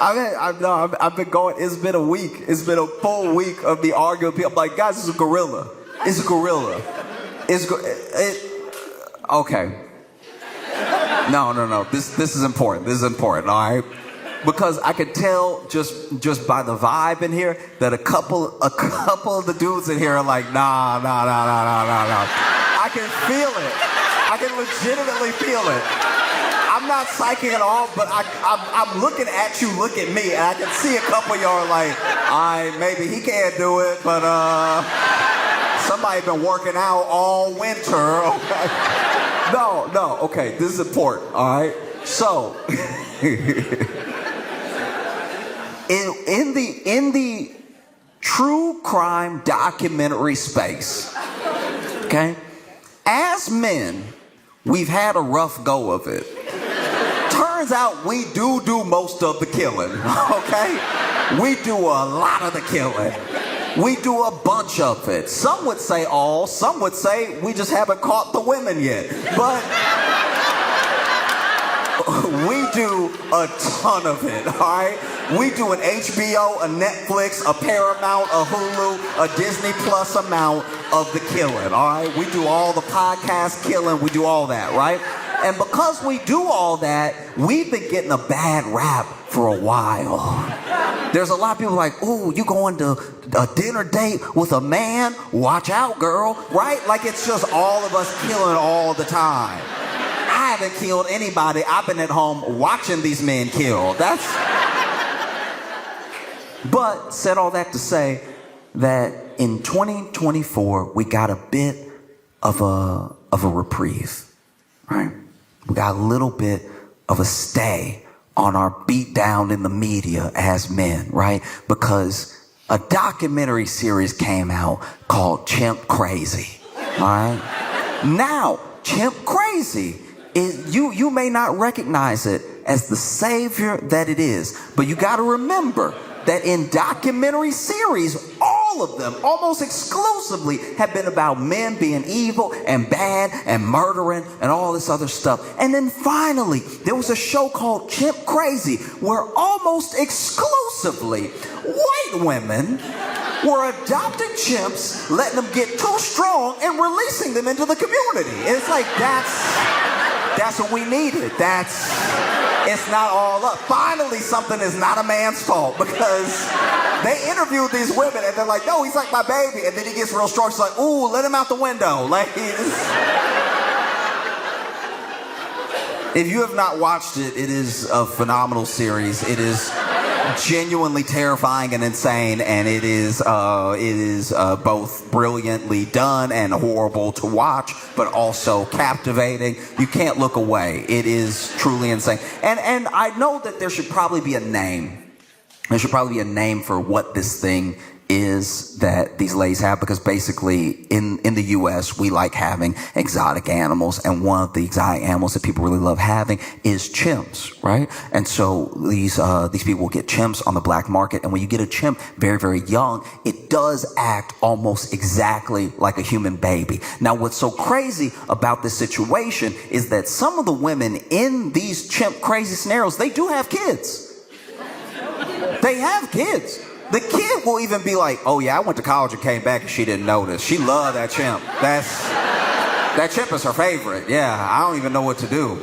I've been going, it's been a week. It's been a full week of me arguing with people. I'm like, guys, it's a gorilla. It's a gorilla. Okay. No. This is important. This is important, all right? Because I could tell just by the vibe in here that a couple of the dudes in here are like, nah. I can feel it. I can legitimately feel it. I'm not psychic at all, but I'm looking at you, look at me, and I can see a couple of y'all are like, maybe he can't do it, but somebody been working out all winter. Okay. No, okay, this is important, all right? So, in the true crime documentary space, okay, as men, we've had a rough go of it. Turns out we do most of the killing, okay? We do a lot of the killing. We do a bunch of it. Some would say all, some would say we just haven't caught the women yet. But we do a ton of it, all right? We do an HBO, a Netflix, a Paramount, a Hulu, a Disney Plus amount of the killing, all right? We do all the podcast killing, we do all that, right? And because we do all that, we've been getting a bad rap for a while. There's a lot of people like, ooh, you going to a dinner date with a man? Watch out, girl, right? Like it's just all of us killing all the time. I haven't killed anybody. I've been at home watching these men kill. But said all that to say that in 2024, we got a bit of a reprieve, right? We got a little bit of a stay on our beat down in the media as men, right? Because a documentary series came out called Chimp Crazy, all right? Now, Chimp Crazy is, you may not recognize it as the savior that it is, but you got to remember that in documentary series, all of them, almost exclusively, have been about men being evil and bad and murdering and all this other stuff. And then finally, there was a show called Chimp Crazy, where almost exclusively white women were adopting chimps, letting them get too strong, and releasing them into the community. It's like, that's what we needed. It's not all up. Finally, something is not a man's fault, because they interviewed these women and they're like, no, he's like my baby. And then he gets real strong. She's like, ooh, let him out the window. Like, if you have not watched it, it is a phenomenal series. It is genuinely terrifying and insane, and it is both brilliantly done and horrible to watch, but also captivating. You can't look away. It is truly insane. And I know that there should probably be a name. There should probably be a name for what this thing is that these ladies have, because basically in the US we like having exotic animals, and one of the exotic animals that people really love having is chimps, right? And so these people will get chimps on the black market, and when you get a chimp very, very young, it does act almost exactly like a human baby. Now, what's so crazy about this situation is that some of the women in these chimp crazy scenarios, they do have kids. They have kids. The kid will even be like, oh yeah, I went to college and came back and she didn't notice. She loved that chimp. That chimp is her favorite. Yeah, I don't even know what to do.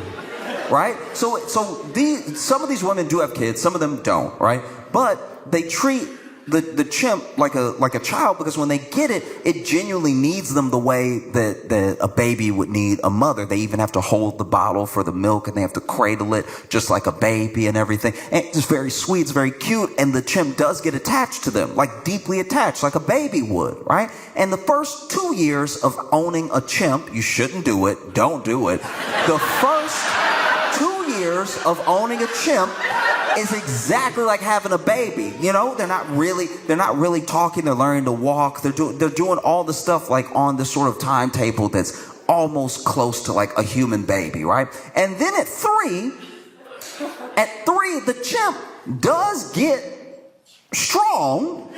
Right? So some of these women do have kids, some of them don't, right? But they treat the chimp like a child, because when they get it, it genuinely needs them the way that a baby would need a mother. They even have to hold the bottle for the milk, and they have to cradle it just like a baby and everything. And it's very sweet, it's very cute, and the chimp does get attached to them, like deeply attached, like a baby would, right? And the first 2 years of owning a chimp, you shouldn't do it, don't do it. The first 2 years of owning a chimp is exactly like having a baby. You know, they're not really talking, they're learning to walk, they're doing all the stuff like on this sort of timetable that's almost close to like a human baby, right? And then at three, the chimp does get strong,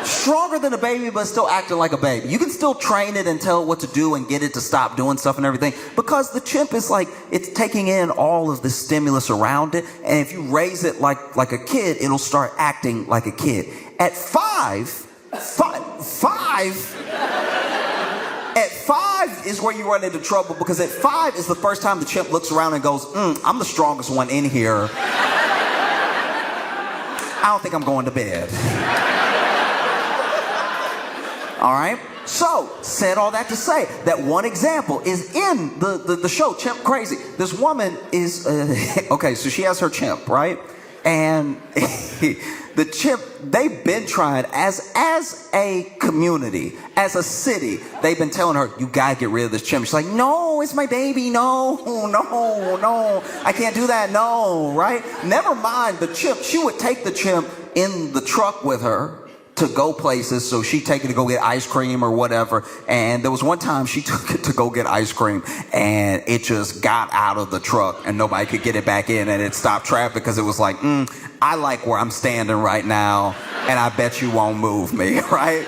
stronger than a baby, but still acting like a baby. You can still train it and tell it what to do and get it to stop doing stuff and everything, because the chimp is like, it's taking in all of the stimulus around it. And if you raise it like a kid, it'll start acting like a kid. At five is where you run into trouble, because at 5 is the first time the chimp looks around and goes, I'm the strongest one in here. I don't think I'm going to bed. All right? So, said all that to say that one example is in the show, Chimp Crazy. This woman is, okay, so she has her chimp, right? And the chimp, they've been trying as a community, as a city, they've been telling her, you gotta get rid of this chimp. She's like, no, it's my baby, no, I can't do that, no, right? Never mind the chimp. She would take the chimp in the truck with her to go places, so she'd take it to go get ice cream or whatever. And there was one time she took it to go get ice cream, and it just got out of the truck and nobody could get it back in, and it stopped traffic because it was like, I like where I'm standing right now, and I bet you won't move me, right?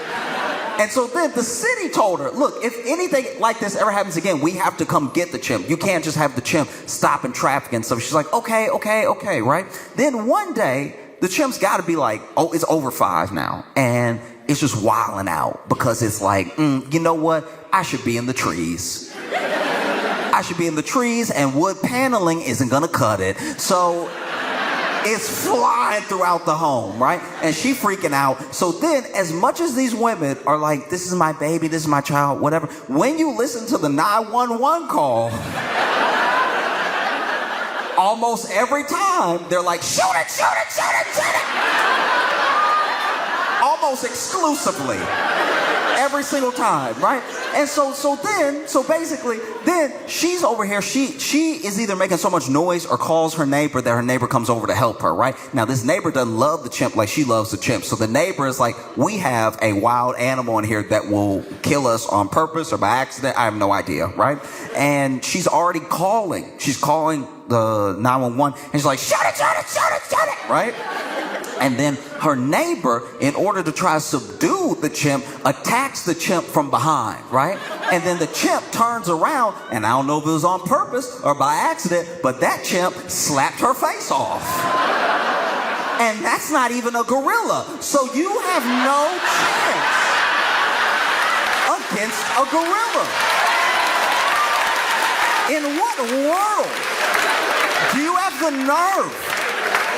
And so then the city told her, look, if anything like this ever happens again, we have to come get the chimp. You can't just have the chimp stop in traffic and stuff. She's like, okay, right? Then one day, the chimp's got to be like, oh, it's over 5 now. And it's just wilding out because it's like, you know what? I should be in the trees. I should be in the trees, and wood paneling isn't going to cut it. So it's flying throughout the home, right? And she freaking out. So then, as much as these women are like, this is my baby, this is my child, whatever, when you listen to the 911 call, almost every time, they're like, shoot it. Almost exclusively. Every single time, right? And so basically, then she's over here, she is either making so much noise or calls her neighbor that her neighbor comes over to help her, right? Now, this neighbor doesn't love the chimp like she loves the chimp. So the neighbor is like, we have a wild animal in here that will kill us on purpose or by accident. I have no idea, right? And she's already calling. She's calling the 911, and she's like, shut it, right? And then her neighbor, in order to try to subdue the chimp, attacks the chimp from behind, right? And then the chimp turns around, and I don't know if it was on purpose or by accident, but that chimp slapped her face off. And that's not even a gorilla. So you have no chance against a gorilla. In what world do you have the nerve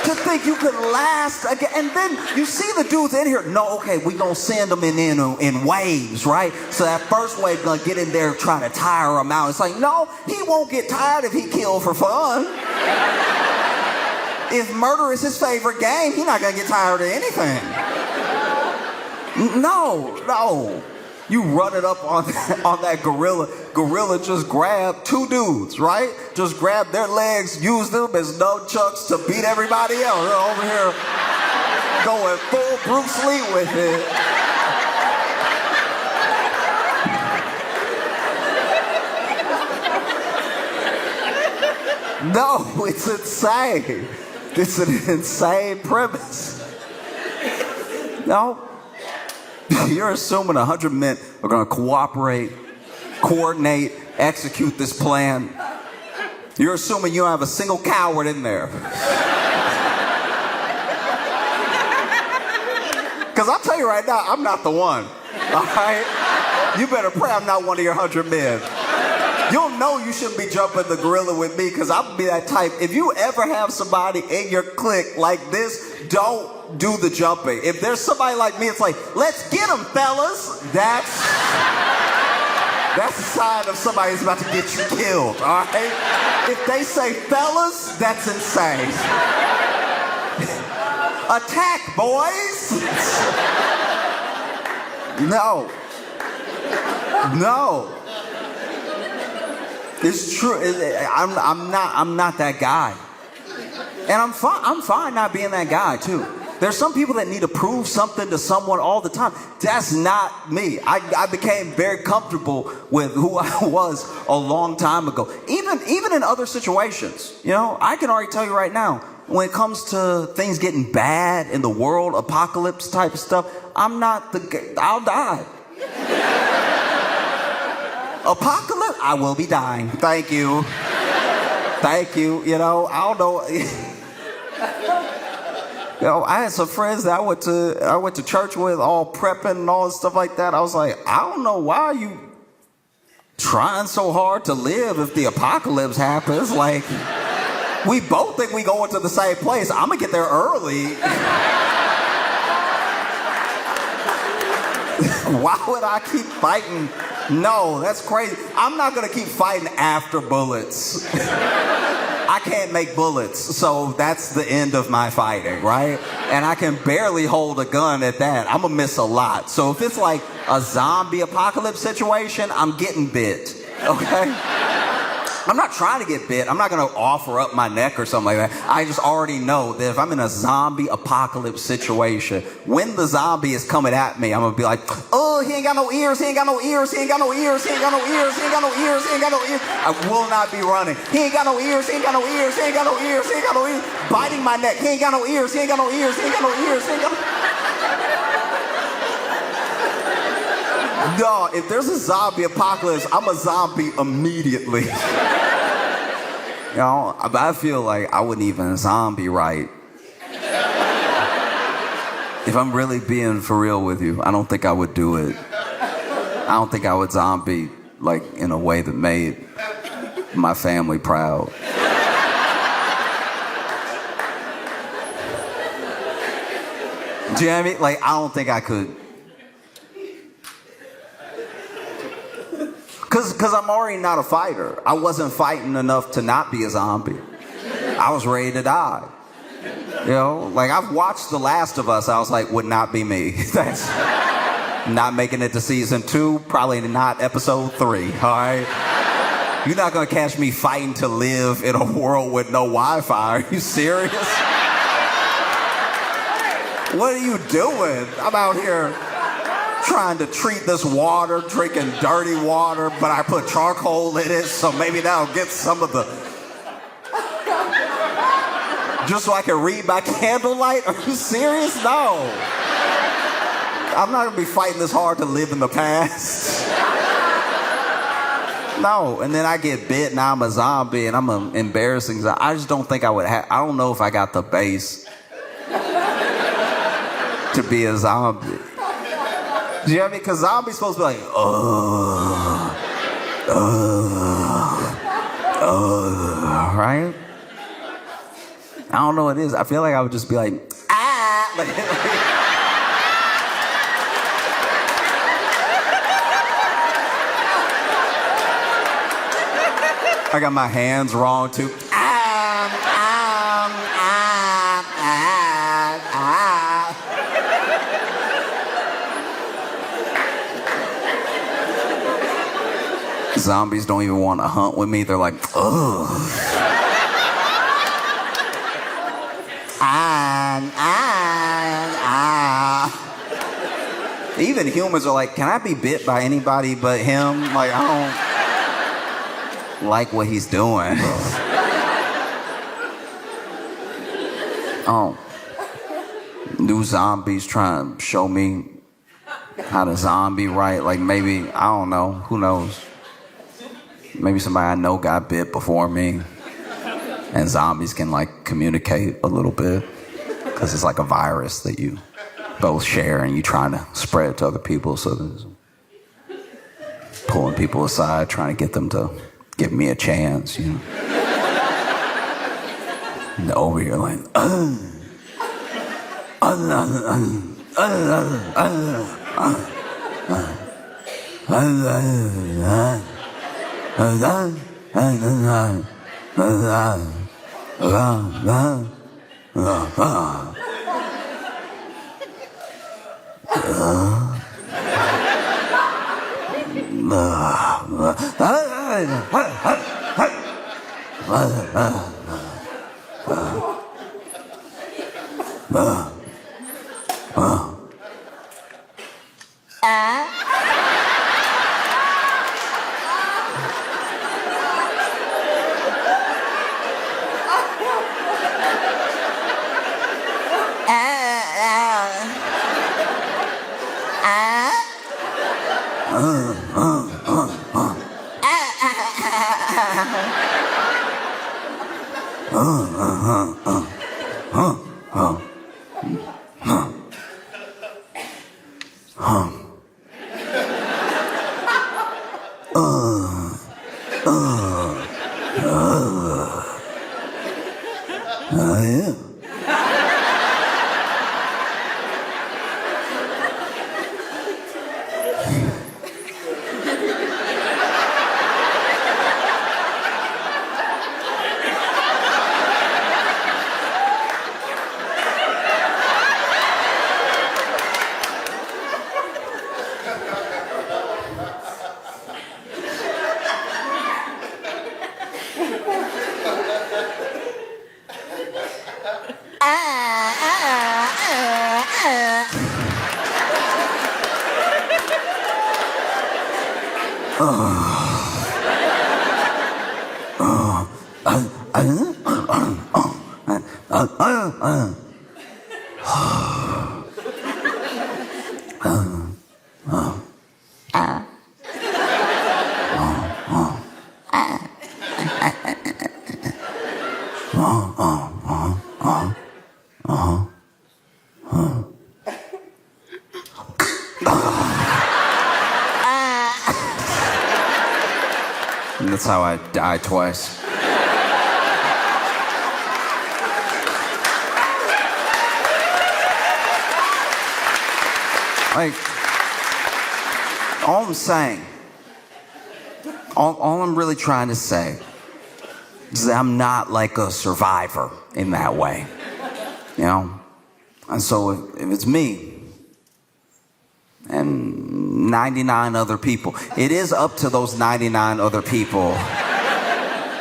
to think you could last again? And then you see the dudes in here. No, okay, we gonna send them in waves, right? So that first wave gonna get in there trying to tire him out. It's like, no, he won't get tired if he killed for fun. If murder is his favorite game, he's not gonna get tired of anything. No. You run it up on that gorilla. Gorilla just grabbed 2 dudes, right? Just grab their legs, use them as nunchucks to beat everybody else. They're over here going full Bruce Lee with it. No, it's insane. It's an insane premise. No. You're assuming 100 men are going to cooperate, coordinate, execute this plan. You're assuming you don't have a single coward in there. Because I'll tell you right now, I'm not the one. All right? You better pray I'm not one of your 100 men. You'll know you shouldn't be jumping the gorilla with me, because I'll be that type. If you ever have somebody in your clique like this, don't do the jumping. If there's somebody like me, it's like, let's get them, fellas. That's a sign of somebody who's about to get you killed, all right? If they say fellas, that's insane. Attack, boys. No. It's true. I'm not that guy. And I'm fine not being that guy too. There's some people that need to prove something to someone all the time. That's not me. I became very comfortable with who I was a long time ago. Even in other situations, you know, I can already tell you right now, when it comes to things getting bad in the world, apocalypse type of stuff, I'm not I'll die. Apocalypse, I will be dying. Thank you. Thank you. You know, I don't know. You know, I had some friends that I went to church with, all prepping and all this stuff like that. I was like, I don't know why you trying so hard to live if the apocalypse happens. Like, we both think we going to the same place. I'm gonna get there early. Why would I keep fighting? No, that's crazy. I'm not gonna keep fighting after bullets. I can't make bullets, so that's the end of my fighting, right? And I can barely hold a gun at that. I'm gonna miss a lot. So if it's like a zombie apocalypse situation, I'm getting bit, okay? I'm not trying to get bit. I'm not gonna offer up my neck or something like that. I just already know that if I'm in a zombie apocalypse situation, when the zombie is coming at me, I'm gonna be like, oh, he ain't got no ears, he ain't got no ears, he ain't got no ears, he ain't got no ears, he ain't got no ears, he ain't got no ears. I will not be running. He ain't got no ears, he ain't got no ears, he ain't got no ears, he ain't got no ears. Biting my neck, he ain't got no ears, he ain't got no ears, he ain't got no ears, he ain't got no... No, if there's a zombie apocalypse, I'm a zombie immediately. You know, I feel like I wouldn't even zombie right. If I'm really being for real with you, I don't think I would do it. I don't think I would zombie like in a way that made my family proud. Do you know what I mean? Like, I don't think I could. Because I'm already not a fighter. I wasn't fighting enough to not be a zombie. I was ready to die. You know, like I've watched The Last of Us. I was like, would not be me. That's not making it to season 2, probably not episode 3, all right? You're not gonna catch me fighting to live in a world with no Wi-Fi. Are you serious? What are you doing? I'm out here trying to treat this water, drinking dirty water, but I put charcoal in it, so maybe that'll get some of the... Just so I can read by candlelight? Are you serious? No. I'm not gonna be fighting this hard to live in the past. No, and then I get bit, now I'm a zombie, and I'm an embarrassing zombie. I just don't think I would have... I don't know if I got the base to be a zombie. Do you know what I mean? Because zombies supposed to be like, right? I don't know what it is. I feel like I would just be like, ah! Like, I got my hands wrong too. Zombies don't even want to hunt with me. They're like, ugh. Even humans are like, can I be bit by anybody but him? Like, I don't like what he's doing. Oh, new zombies trying to show me how to zombie right. Like maybe, I don't know, who knows? Maybe somebody I know got bit before me, and zombies can like communicate a little bit because it's like a virus that you both share and you trying to spread it to other people. So there's pulling people aside, trying to get them to give me a chance, you know. And over here like, Yeah. And that's how I die twice. Like, all I'm saying, all I'm really trying to say is that I'm not like a survivor in that way, you know? And so if it's me and 99 other people, it is up to those 99 other people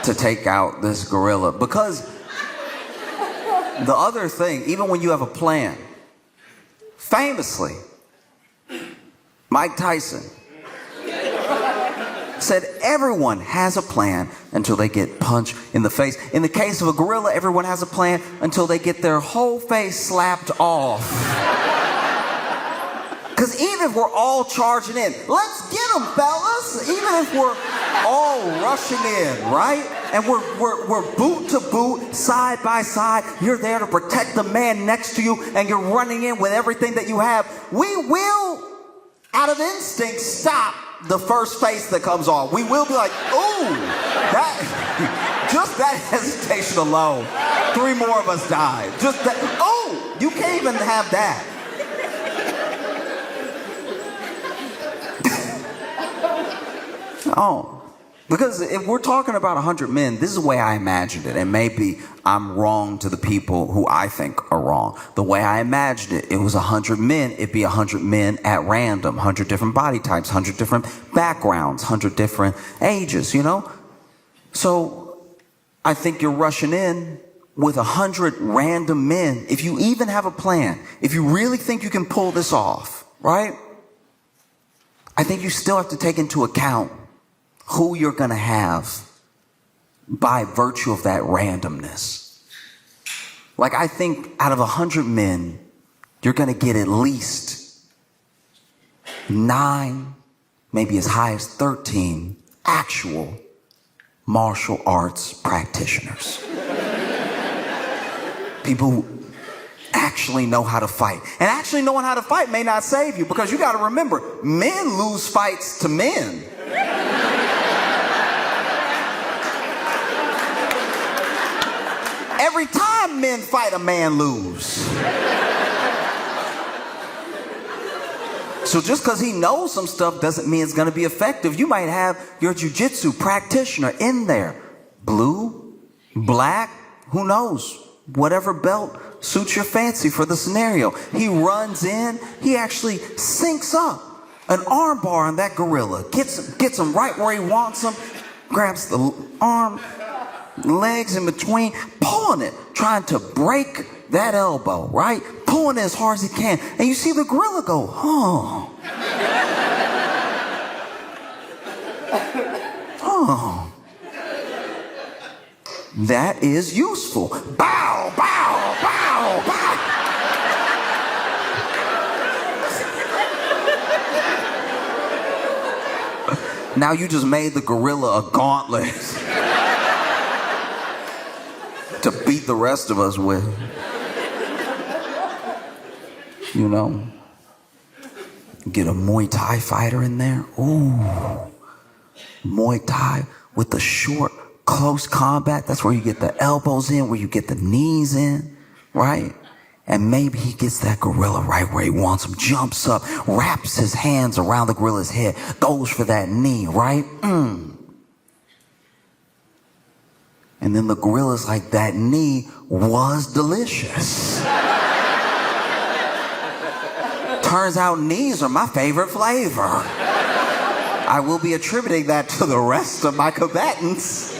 to take out this gorilla. Because the other thing, even when you have a plan, famously, Mike Tyson said everyone has a plan until they get punched in the face. In the case of a gorilla, everyone has a plan until they get their whole face slapped off. Because even if we're all charging in, let's get them, fellas. Even if we're all rushing in, right? And we're boot to boot, side by side. You're there to protect the man next to you, and you're running in with everything that you have. We will, out of instinct, stop the first face that comes on. We will be like, ooh, that, just that hesitation alone, 3 more of us died. Just that, oh, you can't even have that. Oh, because if we're talking about 100 men, this is the way I imagined it. And maybe I'm wrong to the people who I think are wrong. The way I imagined it, it was 100 men. It'd be 100 men at random, 100 different body types, 100 different backgrounds, 100 different ages, you know? So I think you're rushing in with 100 random men. If you even have a plan, if you really think you can pull this off, right? I think you still have to take into account who you're going to have by virtue of that randomness. Like, I think out of 100 men, you're going to get at least 9, maybe as high as 13 actual martial arts practitioners. People who actually know how to fight. And actually knowing how to fight may not save you, because you got to remember, men lose fights to men. Every time men fight, a man lose. So just because he knows some stuff doesn't mean it's going to be effective. You might have your jiu-jitsu practitioner in there. Blue, black, who knows? Whatever belt suits your fancy for the scenario. He runs in, he actually syncs up an arm bar on that gorilla, gets him right where he wants him, grabs the arm, legs in between, pulling it, trying to break that elbow, right? pulling it as hard as he can. And you see the gorilla go, oh. Oh. That is useful. Bow, bow, bow, bow. Now you just made the gorilla a gauntlet to beat the rest of us with. You know? Get a Muay Thai fighter in there. Ooh. Muay Thai with the short, close combat. That's where you get the elbows in, where you get the knees in, right? And maybe he gets that gorilla right where he wants him, jumps up, wraps his hands around the gorilla's head, goes for that knee, right? And then the gorilla's like, that knee was delicious. Turns out knees are my favorite flavor. I will be attributing that to the rest of my combatants.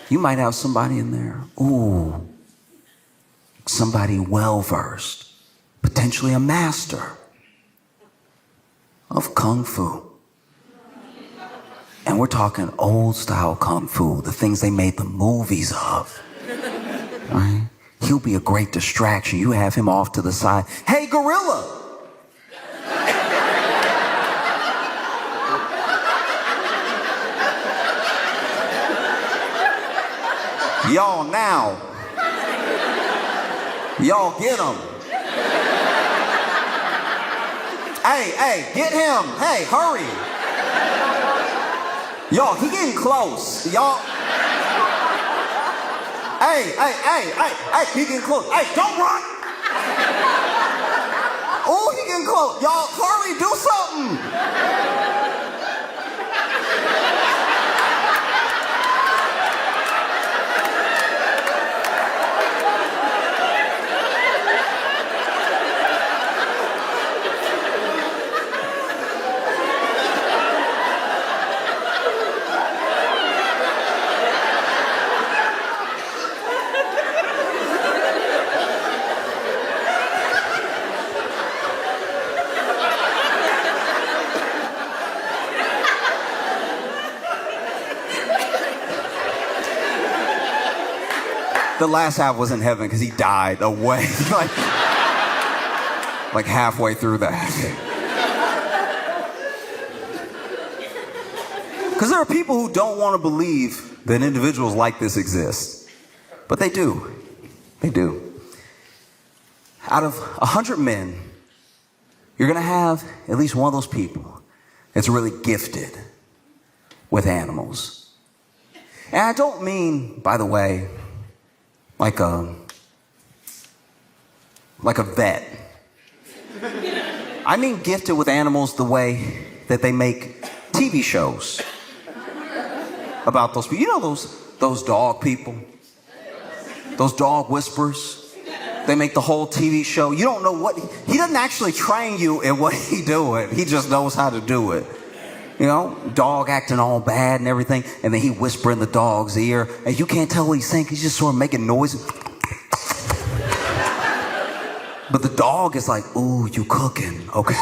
You might have somebody in there. Ooh. Somebody well-versed, potentially a master of Kung Fu. And we're talking old-style Kung Fu, the things they made the movies of, right? He'll be a great distraction. You have him off to the side. Hey, gorilla! Y'all now. Y'all get him. Hey, get him. Hey, hurry. Y'all, he getting close. Y'all. Hey, he getting close. Hey, don't run. Oh, he getting close. Y'all, hurry, do something. The last half was in heaven because he died away, like halfway through that. Because there are people who don't want to believe that individuals like this exist. But they do. They do. Out of 100 men, you're going to have at least one of those people that's really gifted with animals. And I don't mean, by the way, like a vet. I mean gifted with animals the way that they make TV shows about those people. You know those dog people? Those dog whisperers? They make the whole TV show. You don't know what, he doesn't actually train you in what he doing. He just knows how to do it. You know, dog acting all bad and everything, and then he whisper in the dog's ear, and you can't tell what he's saying. He's just sort of making noises. But the dog is like, ooh, you cooking. Okay.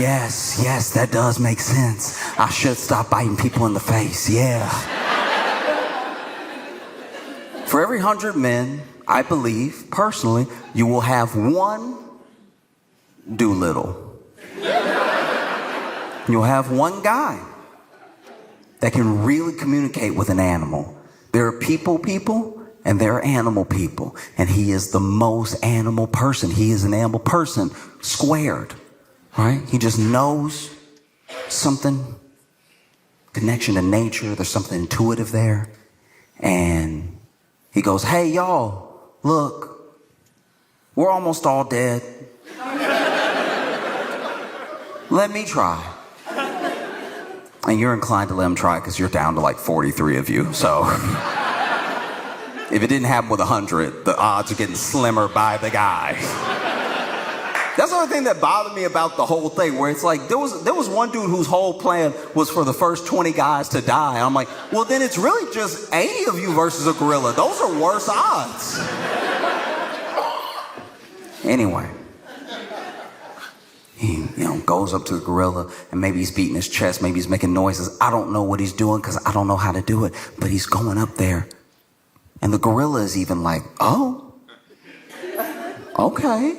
Yes, that does make sense. I should stop biting people in the face. Yeah. For every 100 men, I believe, personally, you will have one Doolittle. You'll have one guy that can really communicate with an animal. There are people, and there are animal people. And he is the most animal person. He is an animal person squared, right? He just knows something, connection to nature. There's something intuitive there. And he goes, hey, y'all, look, we're almost all dead. Let me try. And you're inclined to let him try because you're down to like 43 of you. So if it didn't happen with 100, the odds are getting slimmer by the guy. That's the only thing that bothered me about the whole thing, where it's like there was one dude whose whole plan was for the first 20 guys to die. And I'm like, well, then it's really just 80 of you versus a gorilla. Those are worse odds. Anyway, he, goes up to the gorilla, and maybe he's beating his chest, maybe he's making noises. I don't know what he's doing because I don't know how to do it, but he's going up there. And the gorilla is even like, oh, okay.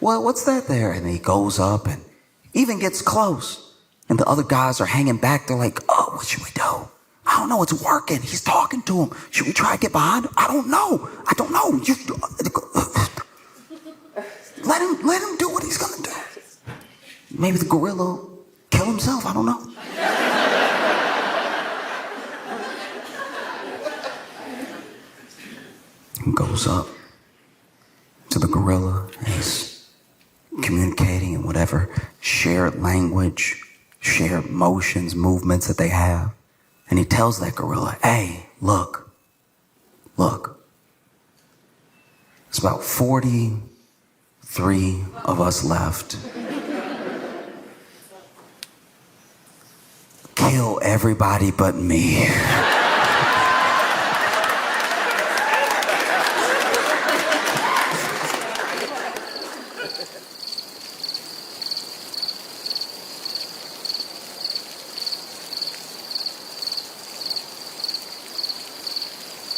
Well, what's that there? And he goes up and even gets close. And the other guys are hanging back. They're like, oh, what should we do? I don't know. It's working. He's talking to him. Should we try to get behind him? I don't know. Let him do what he's going to do. Maybe the gorilla will kill himself. I don't know. He goes up to the gorilla, and he's communicating in whatever shared language, shared motions, movements that they have. And he tells that gorilla, hey, look. It's about 43 of us left. Kill everybody but me.